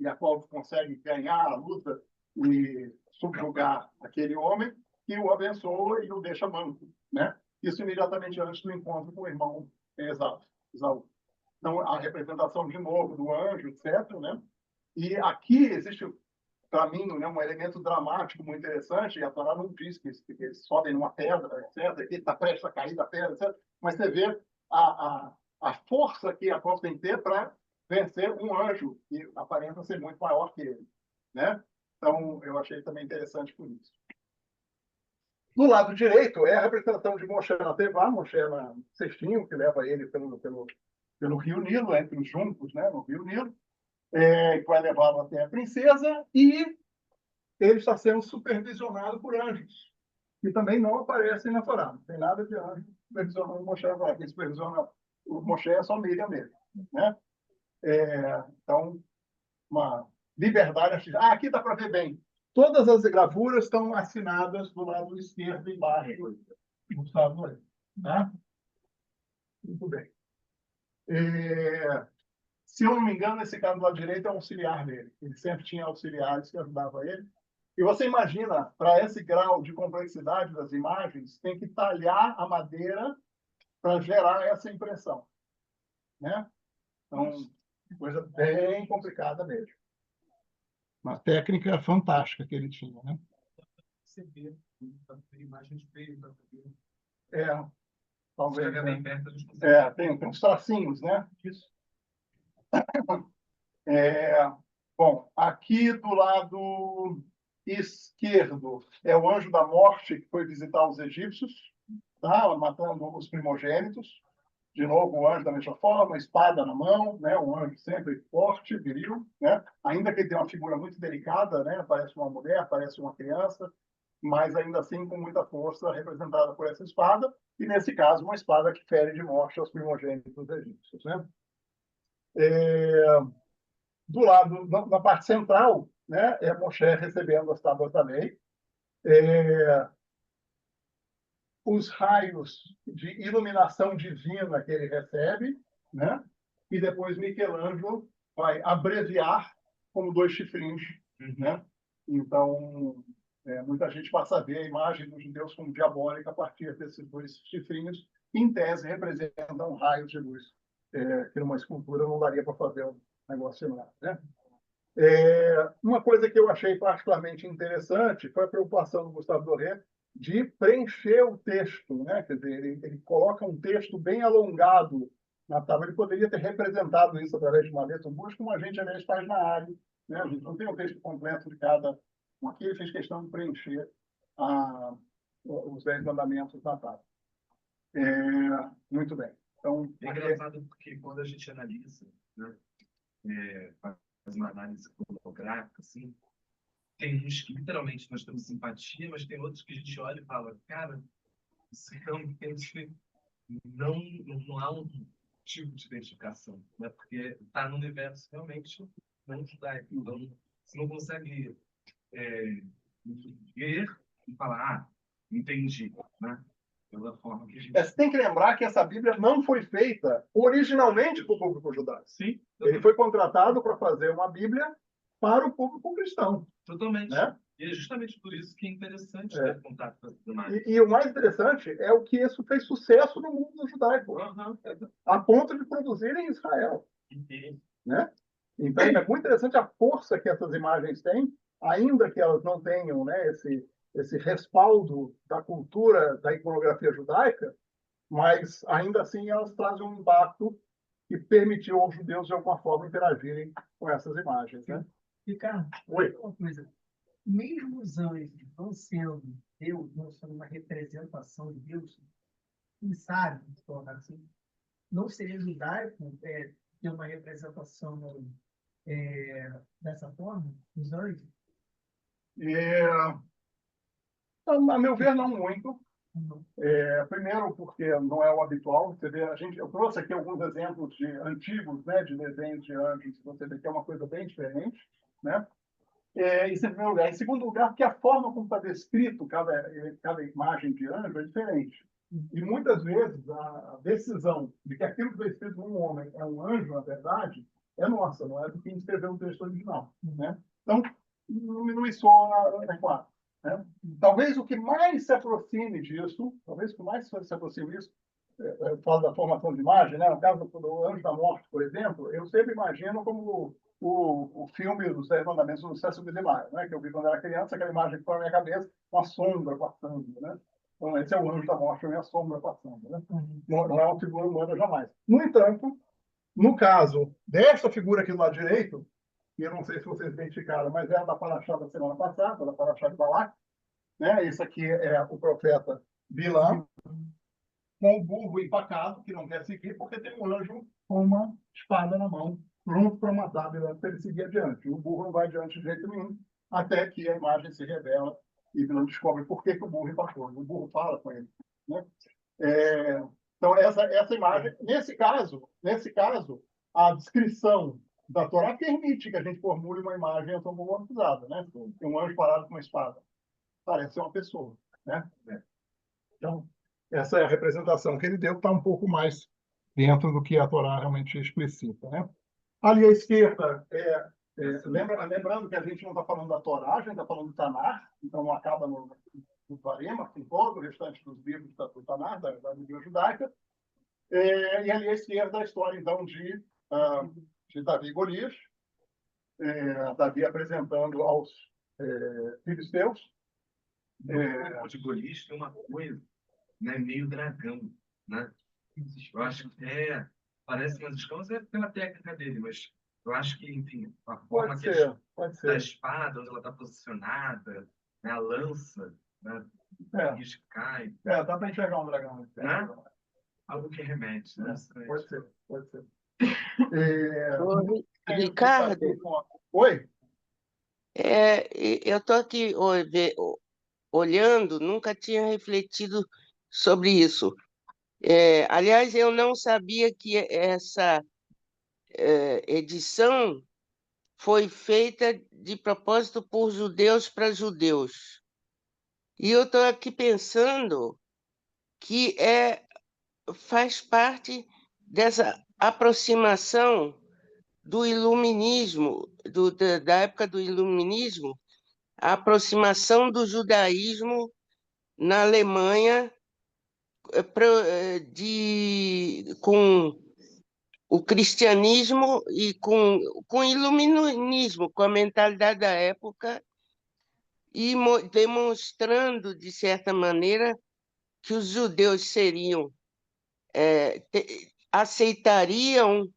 Jacob consegue ganhar a luta e subjugar aquele homem, que o abençoa e o deixa manco. Né? Isso imediatamente antes do encontro com o irmão Esaú. Então, a representação, de novo, do anjo, etc. Né? E aqui existe, para mim, né, um elemento dramático muito interessante, e a Torá não diz que eles sobem numa pedra, etc., que está prestes a cair da pedra, etc., mas você vê a força que Jacob tem que ter para vencer um anjo que aparenta ser muito maior que ele. Né? Então, eu achei também interessante por isso. Do lado direito é a representação de Moshe na Tevá, Moshe na cestinho, que leva ele pelo Rio Nilo, entre os juncos, né, no Rio Nilo, que vai levá-lo até a princesa, e ele está sendo supervisionado por anjos, que também não aparecem na Torá. Não tem nada de anjo supervisionando o Moshe agora. Quem supervisiona o Moshe é só Miriam mesmo. Né? Então, uma liberdade. Aqui dá para ver bem. Todas as gravuras estão assinadas do lado esquerdo embaixo. Gustavo, tá? Muito bem. Se eu não me engano, esse cara do lado direito é um auxiliar dele. Ele sempre tinha auxiliares que ajudavam ele. E você imagina, para esse grau de complexidade das imagens, tem que talhar a madeira para gerar essa impressão. Né? Então, coisa bem complicada mesmo. Uma técnica fantástica que ele tinha, né? Você vê, imagens feias, Talvez. Chega bem perto, a gente consegue. Tem uns tracinhos, né? Isso. Bom, aqui do lado esquerdo é o anjo da morte que foi visitar os egípcios, tá? Matando os primogênitos. De novo, o anjo da mesma forma, espada na mão, né? Um anjo sempre forte, viril, né? Ainda que ele tenha uma figura muito delicada, né? Parece uma mulher, parece uma criança, mas ainda assim com muita força, representada por essa espada, e nesse caso, uma espada que fere de morte aos primogênitos egípcios. Né? Do lado, na parte central, né? É Moshe recebendo as tábuas da lei. Os raios de iluminação divina que ele recebe, né? E depois Michelangelo vai abreviar como 2 chifrinhos. Né? Então, muita gente passa a ver a imagem dos judeus como diabólica a partir desses 2 chifrinhos, que, em tese, representam raios de luz, que numa escultura não daria para fazer um negócio similar. Né? Uma coisa que eu achei particularmente interessante foi a preocupação do Gustavo Doré de preencher o texto. Né? Quer dizer, ele coloca um texto bem alongado na tábua. Ele poderia ter representado isso através de uma letra ou duas, como a gente, aliás, faz na área. Né? A gente não tem o texto completo de cada. Aqui ele fez questão de preencher os 10 mandamentos na tábua. Muito bem. Então, É engraçado porque quando a gente analisa, né, faz uma análise fotográfica, assim, tem uns que literalmente nós temos simpatia, mas tem outros que a gente olha e fala, cara, isso realmente não há um tipo de identificação, né? Porque está no universo realmente não judaico. Então, você não consegue ver e falar, entendi, né? Pela forma que a gente... Você tem que lembrar que essa Bíblia não foi feita originalmente para o público judaico. Sim. Ele foi contratado para fazer uma Bíblia para o público cristão. Totalmente. Né? E é justamente por isso que é interessante ter contato com as imagens. E o mais interessante é o que isso fez sucesso no mundo judaico, a ponto de produzir em Israel. Né? Então, é muito interessante a força que essas imagens têm, ainda que elas não tenham, né, esse respaldo da cultura, da iconografia judaica, mas, ainda assim, elas trazem um impacto que permitiu aos judeus, de alguma forma, interagirem com essas imagens. Né? Ricardo, uma coisa. Mesmo os anjos não sendo Deus, não sendo uma representação de Deus, quem sabe, assim, não seria judaico ter uma representação dessa forma, os anjos? A meu ver, não muito. Não. Primeiro, porque não é o habitual. Você vê, eu trouxe aqui alguns exemplos antigos, né, de desenhos de anjos. Você vê que é uma coisa bem diferente, né? Isso em primeiro lugar. Em segundo lugar, porque a forma como está descrito cada imagem de anjo é diferente. E muitas vezes a decisão de que aquilo que está escrito num homem é um anjo, na verdade, é nossa, não é do quem escreveu o texto original, né? Então, não me soa adequado, né? Talvez o que mais se aproxime disso, talvez o que mais se aproxime disso, eu falo da formação de imagem, né? No caso do Anjo da Morte, por exemplo, eu sempre imagino como o filme dos Dez Mandamentos do Cécile B. DeMille, né? Que eu vi quando era criança, aquela imagem que foi na minha cabeça, uma sombra passando, né? Então, esse é o Anjo da Morte, a minha sombra passando, né? Não é uma figura humana jamais. No entanto, no caso desta figura aqui do lado direito, que eu não sei se vocês identificaram, mas é a da Paraxá da semana passada, da Paraxá de Balac, né? Esse aqui é o profeta Bilã, com o burro empacado, que não quer seguir, porque tem um anjo com uma espada na mão, pronto para matar Bilã, para ele seguir adiante. O burro não vai adiante de jeito nenhum, até que a imagem se revela e Bilã descobre por que o burro empacou. O burro fala com ele, né? Então, essa imagem, nesse caso, a descrição da Torá permite que a gente formule uma imagem antropomorfizada, né? Tem um anjo parado com uma espada. Parece ser uma pessoa, né? Então, essa é a representação que ele deu, está um pouco mais dentro do que a Torá realmente explicita, né? Ali à esquerda, lembrando que a gente não está falando da Torá, a gente está falando do Tanar, então não acaba no Varema, em todo o restante dos livros do Tanar, da Bíblia judaica. E ali à esquerda, a história, então, de Davi e Golias, Davi apresentando aos filisteus. O de Golias tem uma coisa, né, meio dragão, né? Eu acho que parece umas escamas pela técnica dele, mas eu acho que, enfim, a forma Pode da ser. espada, onde ela está posicionada, né, a lança, né, que cai, dá para enxergar um dragão. né? Algo que remete, né? Pode ser. Ricardo, Oi? eu estou aqui olhando, nunca tinha refletido sobre isso. Aliás, eu não sabia que essa edição foi feita de propósito por judeus para judeus. E eu estou aqui pensando que faz parte dessa aproximação do iluminismo, da época do iluminismo, a aproximação do judaísmo na Alemanha com o cristianismo e com o iluminismo, com a mentalidade da época, e demonstrando, de certa maneira, que os judeus aceitariam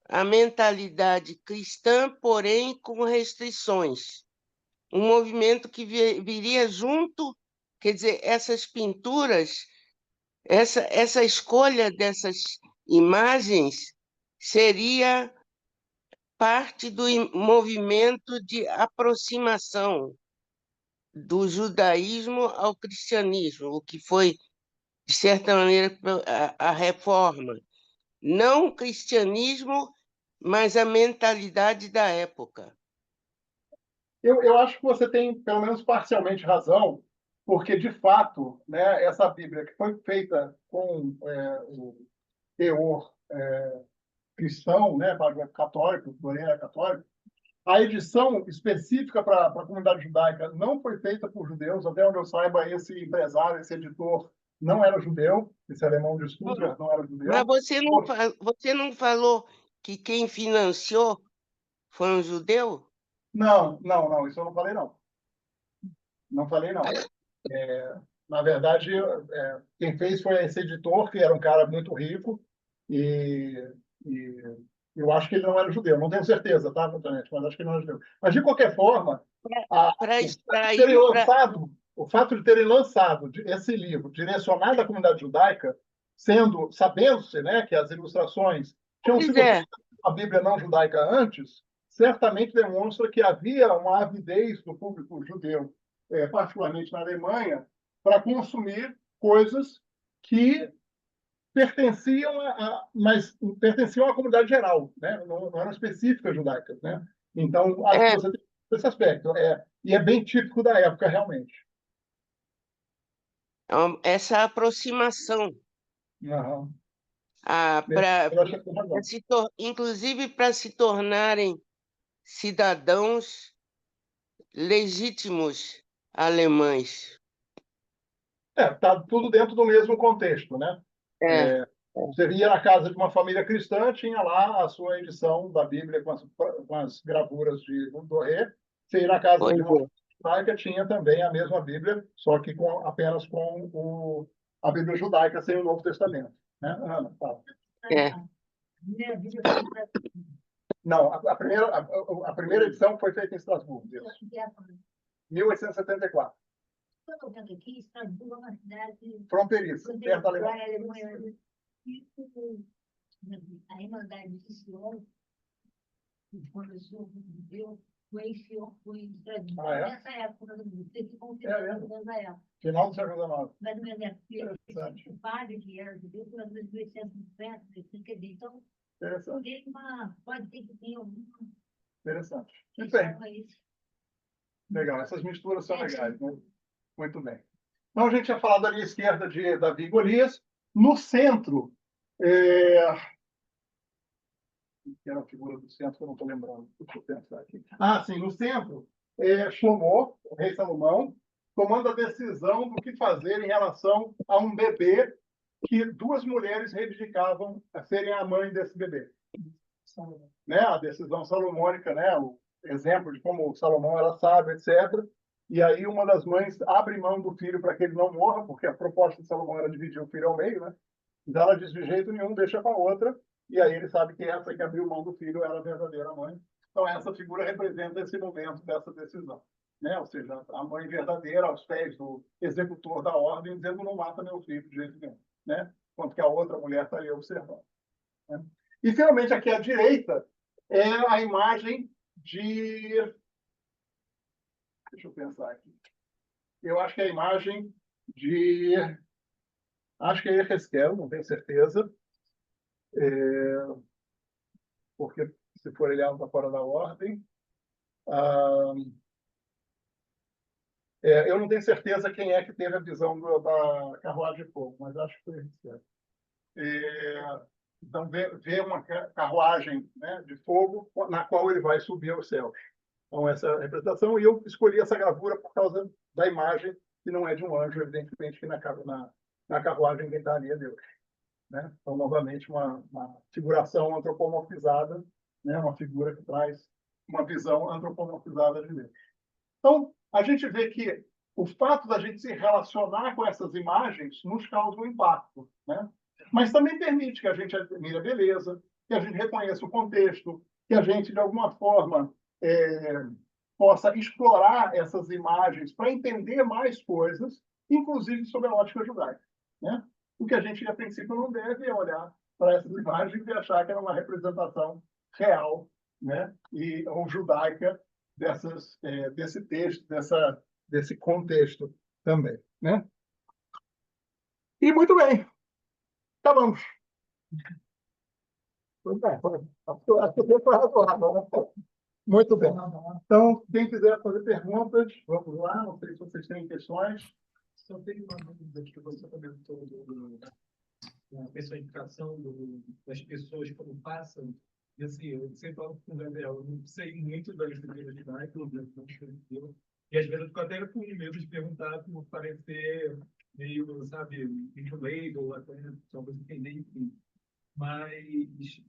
a mentalidade cristã, porém com restrições. Um movimento que viria junto, quer dizer, essas pinturas, essa escolha dessas imagens seria parte do movimento de aproximação do judaísmo ao cristianismo, o que foi, de certa maneira, a reforma. Não o cristianismo, mas a mentalidade da época. Eu acho que você tem, pelo menos parcialmente, razão, porque, de fato, né, essa Bíblia que foi feita com o teor cristão, né, católico, porém era católico, a edição específica para a comunidade judaica não foi feita por judeus. Até onde eu saiba, esse empresário, esse editor, não era judeu, esse alemão de Stuttgart não era judeu. Mas você não falou que quem financiou foi um judeu? Não, isso eu não falei, não. Não falei, não. Na verdade, quem fez foi esse editor, que era um cara muito rico, e eu acho que ele não era judeu. Não tenho certeza, tá, Antonete? Mas acho que ele não era judeu. Mas, de qualquer forma, o fato de terem lançado esse livro direcionado à comunidade judaica sabendo-se, né, que as ilustrações tinham Pois sido é, a Bíblia não judaica antes, certamente demonstra que havia uma avidez do público judeu, particularmente na Alemanha, para consumir coisas que mas pertenciam à comunidade geral, né? Não eram específicas judaicas, né? Então, acho que é, você tem esse aspecto, e é bem típico da época, realmente. essa aproximação, Aham. Eu acho que tem razão. inclusive para se tornarem cidadãos legítimos alemães. Tá tudo dentro do mesmo contexto, né? É, Você ia na casa de uma família cristã, tinha lá a sua edição da Bíblia com as gravuras de Doré. Você ia na casa pois de uma é. judaica, tinha também a mesma Bíblia, só que apenas com a Bíblia judaica sem o Novo Testamento. Né? Ana, fala. É. Não, a primeira edição foi feita em Estrasburgo, isso. 1874. Estou vendo aqui, Estrasburgo é uma cidade Fronteiriça, perto da Alemanha. A Irmandade de Sion, quando o senhor viveu, foi em Sion, foi em Estrasburgo. Ah, é? Nessa época, teve confirmação nessa época. Final do século XIX. Mais ou menos, Interessante. o padre que era judeu, foi em 1850, quer dizer, então, Interessante. pode ser que tenha alguma Interessante. Muito bem. questão aí. Legal. Essas misturas são legais, né? Muito bem. Então, a gente tinha falado ali à esquerda de Davi e Golias. No centro, que era a figura do centro, que eu não estou lembrando. Deixa eu pensar aqui. Ah, sim, no centro, Shlomo, o rei Salomão, tomando a decisão do que fazer em relação a um bebê que duas mulheres reivindicavam a serem a mãe desse bebê. Né? A decisão salomônica, né? O exemplo de como Salomão era sábio, etc. E aí uma das mães abre mão do filho para que ele não morra, porque a proposta de Salomão era dividir o filho ao meio, né? Então ela diz de jeito nenhum, deixa com a outra, e aí ele sabe que essa que abriu mão do filho era a verdadeira mãe. Então essa figura representa esse momento dessa decisão. Né? Ou seja, a mãe verdadeira aos pés do executor da ordem, dizendo não mata meu filho de jeito nenhum. Né? Enquanto que a outra mulher está ali observando. Né? E, finalmente, aqui à direita é a imagem de... Deixa eu pensar aqui. Eu acho que é a imagem de... Acho que é Ezequiel, não tenho certeza. Porque, se for ele, está fora da ordem. Eu não tenho certeza quem é que teve a visão da carruagem de fogo, mas acho que foi Ezequiel. Então, vê uma carruagem, né, de fogo na qual ele vai subir ao céu. Então, essa é a representação. E eu escolhi essa gravura por causa da imagem, que não é de um anjo, evidentemente, que na carruagem quem está ali é Deus. Né? Então, novamente, uma figuração antropomorfizada, né? Uma figura que traz uma visão antropomorfizada de Deus. Então, a gente vê que o fato da gente se relacionar com essas imagens nos causa um impacto. Né? Mas também permite que a gente admire a beleza, que a gente reconheça o contexto, que a gente, de alguma forma, possa explorar essas imagens para entender mais coisas, inclusive sobre a ótica judaica. Né? O que a gente, a princípio, não deve é olhar para essas imagens e achar que é uma representação real, né? Ou judaica desse texto, desse contexto também. Né? E muito bem, acabamos. Muito bem, acho que o tempo foi razoável. Né? Muito bem. Então, quem quiser fazer perguntas, vamos lá. Não sei se vocês têm questões. Só tem uma dúvida que você comentou da personificação das pessoas como passam. E assim, eu sempre falo com o Gabriel, eu não sei muito das figuras judaicas, e às vezes eu fico até com medo de perguntar por parecer meio, sabe, muito leigo, ou até só você entender, enfim. Mas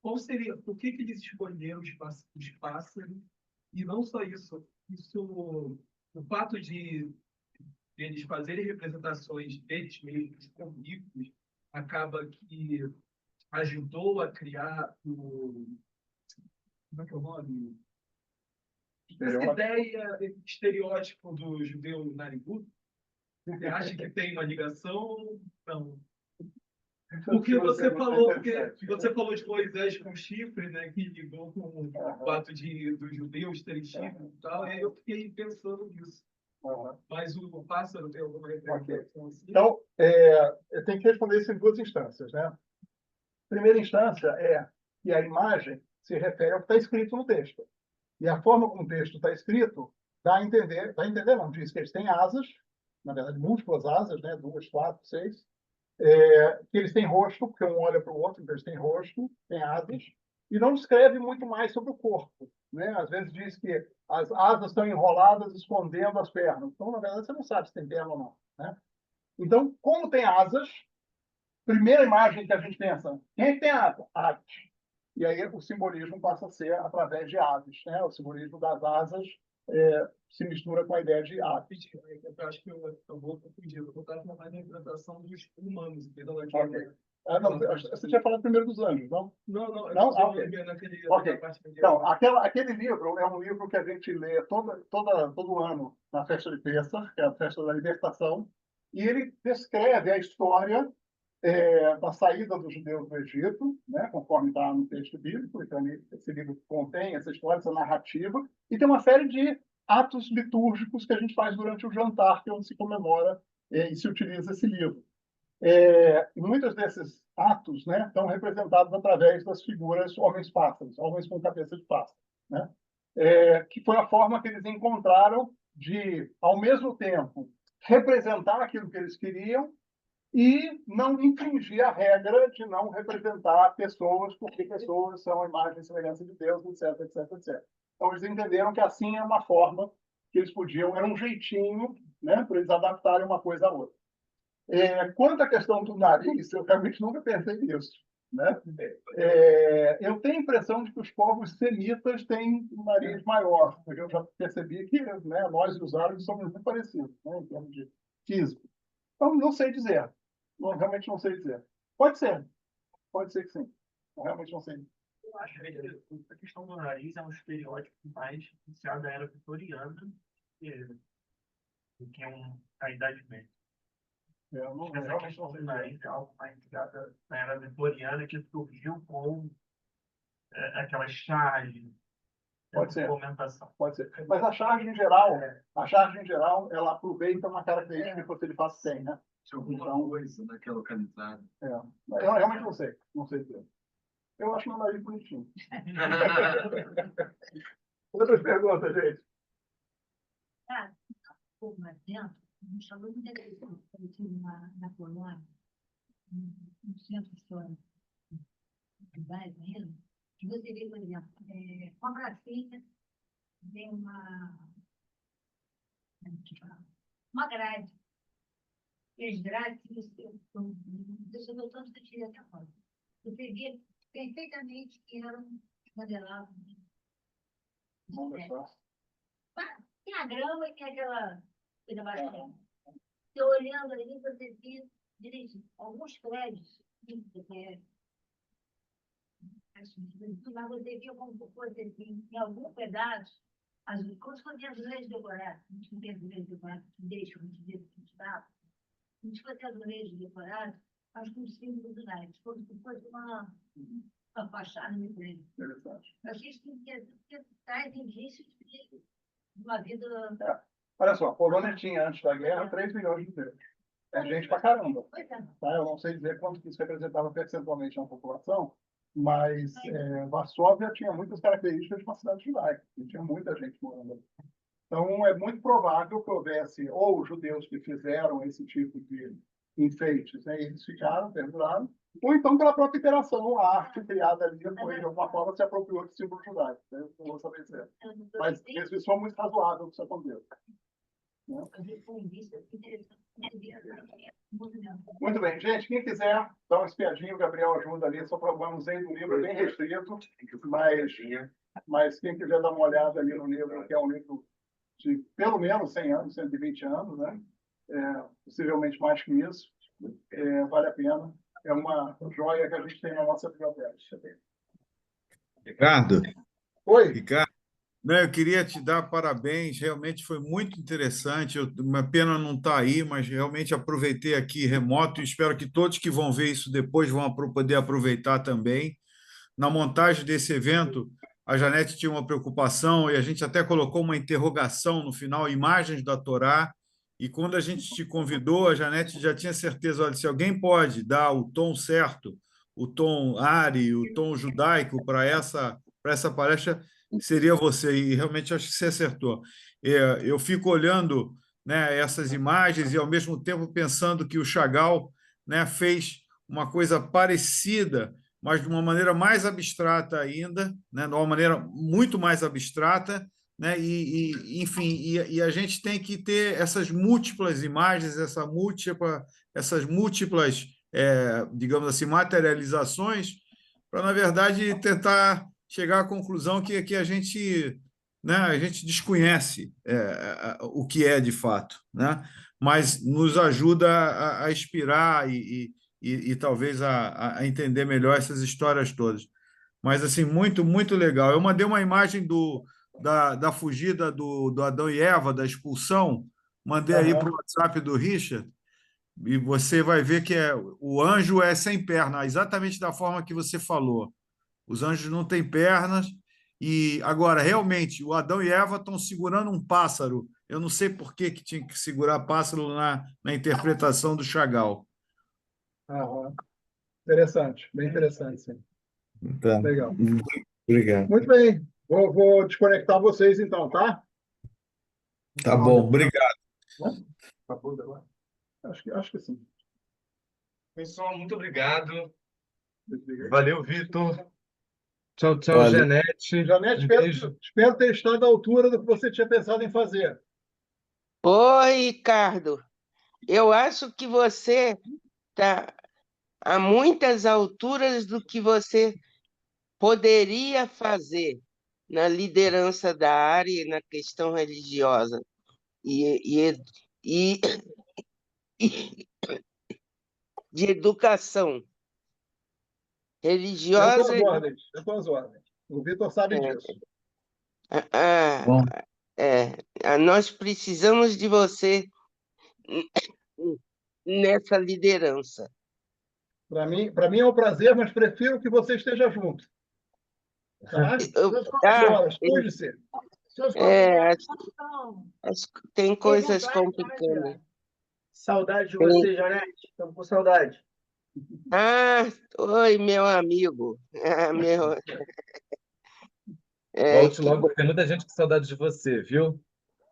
qual seria, por que eles escolheram os pássaros? E não só isso, o fato de eles fazerem representações deles mesmos com ricos acaba que ajudou a criar como é que é o nome? Essa ideia, estereótipo do judeu narigudo. Você acha que tem uma ligação? Não. Porque você falou, porque interessante. você falou de Moisés com chifre, né? Que ligou com o fato dos judeus terem chifre e tal, e aí eu fiquei pensando nisso. Aham. Mas o pássaro tem alguma representação assim? Então, eu tenho que responder isso em duas instâncias, né? Primeira instância é que a imagem se refere ao que está escrito no texto. E a forma como o texto está escrito dá a entender, não, diz que eles têm asas, na verdade, múltiplas asas, né? 2, 4, 6, que eles têm rosto, porque um olha para o outro, então eles têm rosto, têm asas, e não descreve muito mais sobre o corpo, né? Às vezes diz que as asas estão enroladas, escondendo as pernas. Então, na verdade, você não sabe se tem perna ou não, né? Então, como tem asas, primeira imagem que a gente pensa, quem é que tem asa? Aves. E aí o simbolismo passa a ser através de aves, né? O simbolismo das asas se mistura com a ideia de aves. Eu acho que eu vou confundir. Eu vou estar mais na interpretação dos humanos, entendeu? Okay. Não, você tinha falado primeiro dos anjos, não? Não. Não? Ok. Naquele, Ok. parte Então, aquele livro é um livro que a gente lê todo ano na festa de Pêssar, que é a festa da libertação, e ele descreve a história da saída dos judeus do Egito, né, conforme está no texto bíblico. Então, esse livro contém essa história, essa narrativa, e tem uma série de atos litúrgicos que a gente faz durante o jantar, que é onde se comemora e se utiliza esse livro. Muitos desses atos, né, estão representados através das figuras homens-pássaros, homens com cabeça de pássaro, né? Que foi a forma que eles encontraram de, ao mesmo tempo, representar aquilo que eles queriam e não infringir a regra de não representar pessoas, porque pessoas são a imagem e semelhança de Deus, etc, etc, etc. Então, eles entenderam que assim é uma forma que eles podiam, era um jeitinho, né, para eles adaptarem uma coisa à outra. Quanto à questão do nariz, eu realmente nunca pensei nisso, né? Eu tenho a impressão de que os povos semitas têm um nariz maior, porque eu já percebi que, né, nós e os árabes somos muito parecidos, né, em termos de físico. Então, não sei dizer. Realmente não sei dizer. Pode ser que sim. Eu realmente não sei. Eu acho que a questão do nariz é um estereótipo mais associado à era vitoriana do que a Idade Média. Essa questão do nariz é algo mais ligado na era vitoriana, que surgiu com aquelas charges, Pode ser. fomentação. Pode ser. Mas a charge em geral, ela aproveita uma característica que você de fato tem, né? Se alguma coisa naquela localizada. Eu realmente não sei. Não sei dizer. Eu acho meu nariz bonitinho. Outras perguntas, gente? Pouco mais dentro, a gente falou muito interessante, quando eu estive na Polônia, no centro histórico de Gdańsk ainda, que você vê, por exemplo, uma pracinha tem uma grade. E as grades, você viu tanto que eu tirei até agora. Você via perfeitamente que eram modelados. Tem a grama e tem aquela coisa baixa. Você olhando ali, você vê direitinho. Alguns prédios, mas você vê como se fosse assim, em algum pedaço, como se fossem azulejos decorados. A gente não tem azulejos decorados que deixam, a gente vê que está. Como se fossem azulejos decorados, mas com símbolos do nariz, como se fosse uma fachada no prédio. Interessante. Eu achei que traz indícios de uma vida. Olha só, a Polônia tinha, antes da guerra, 3 milhões de judeus. É gente pra caramba. Tá? Eu não sei dizer quanto que isso representava percentualmente na população, mas Varsóvia tinha muitas características de uma cidade judaica, e tinha muita gente morando ali. Então, é muito provável que houvesse ou judeus que fizeram esse tipo de enfeites, né, e eles ficaram, perduraram, ou então pela própria interação, a arte criada ali foi, de alguma forma, se apropriou de símbolo judaico. Né? Eu não vou saber dizer. Mas isso foi muito razoável que isso aconteceu. Né? Muito bem, gente. Quem quiser dar uma espiadinha, o Gabriel ajuda ali. Só vamos aí no livro bem restrito, mas quem quiser dar uma olhada ali no livro, que é um livro de pelo menos 100 anos, 120 anos, né? Possivelmente mais que isso, vale a pena. É uma joia que a gente tem na nossa biblioteca. Ricardo, Oi. Ricardo, Né, eu queria te dar parabéns, realmente foi muito interessante. Uma pena não estar aí, mas realmente aproveitei aqui remoto e espero que todos que vão ver isso depois vão poder aproveitar também. Na montagem desse evento, a Janete tinha uma preocupação e a gente até colocou uma interrogação no final, imagens da Torá. E quando a gente te convidou, a Janete já tinha certeza, olha, se alguém pode dar o tom certo, o tom Ari, o tom judaico para essa palestra, seria você. E realmente acho que você acertou. Eu fico olhando, né, essas imagens e ao mesmo tempo pensando que o Chagall, né, fez uma coisa parecida, mas de uma maneira mais abstrata ainda, né, de uma maneira muito mais abstrata, né, enfim, e a gente tem que ter essas múltiplas imagens, essas múltiplas, digamos assim, materializações, para, na verdade, tentar chegar à conclusão que a gente, né, a gente desconhece o que é de fato, né, mas nos ajuda a inspirar e talvez a entender melhor essas histórias todas. Mas, assim, muito, muito legal. Eu mandei uma imagem da fugida do Adão e Eva, da expulsão, mandei aí para o WhatsApp do Richard, e você vai ver que o anjo é sem perna, exatamente da forma que você falou. Os anjos não têm pernas, e agora, realmente, o Adão e Eva estão segurando um pássaro. Eu não sei por que tinha que segurar pássaro na interpretação do Chagall. Interessante, bem interessante, sim. Tá. Legal. Obrigado. Muito bem. Vou desconectar vocês então, tá? Tá bom, obrigado. Acabou agora? Acho que sim. Pessoal, muito obrigado. Valeu, Vitor. Tchau, tchau, Valeu. Janete. Janete, Um beijo. espero ter estado à altura do que você tinha pensado em fazer. Oi, Ricardo. Eu acho que você está a muitas alturas do que você poderia fazer na liderança da área e na questão religiosa. E de educação Eu estou religiosa. às ordens. Eu estou às ordens. O Vitor sabe disso. Bom. Nós precisamos de você nessa liderança. Para mim é um prazer, mas prefiro que você esteja junto. Tá? Pode ser. Tem coisas complicadas. Saudade de você, Janete. Estamos com saudade. Oi, meu amigo. Volte logo, tem muita gente com saudade de você, viu?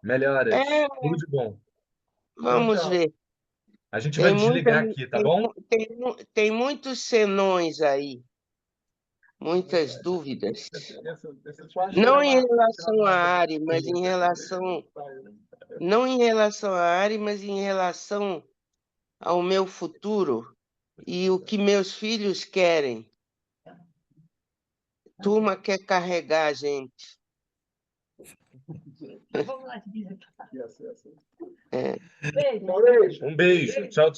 Melhoras. Tudo de bom. Vamos Tchau. ver. A gente vai desligar aqui, tá bom? Tem muitos senões aí, muitas dúvidas. Não em relação à área, mas em relação... Não em relação à área, mas em relação ao meu futuro e o que meus filhos querem. Turma quer carregar a gente. Vamos lá, te dizer. Beijo. Um beijo. Tchau,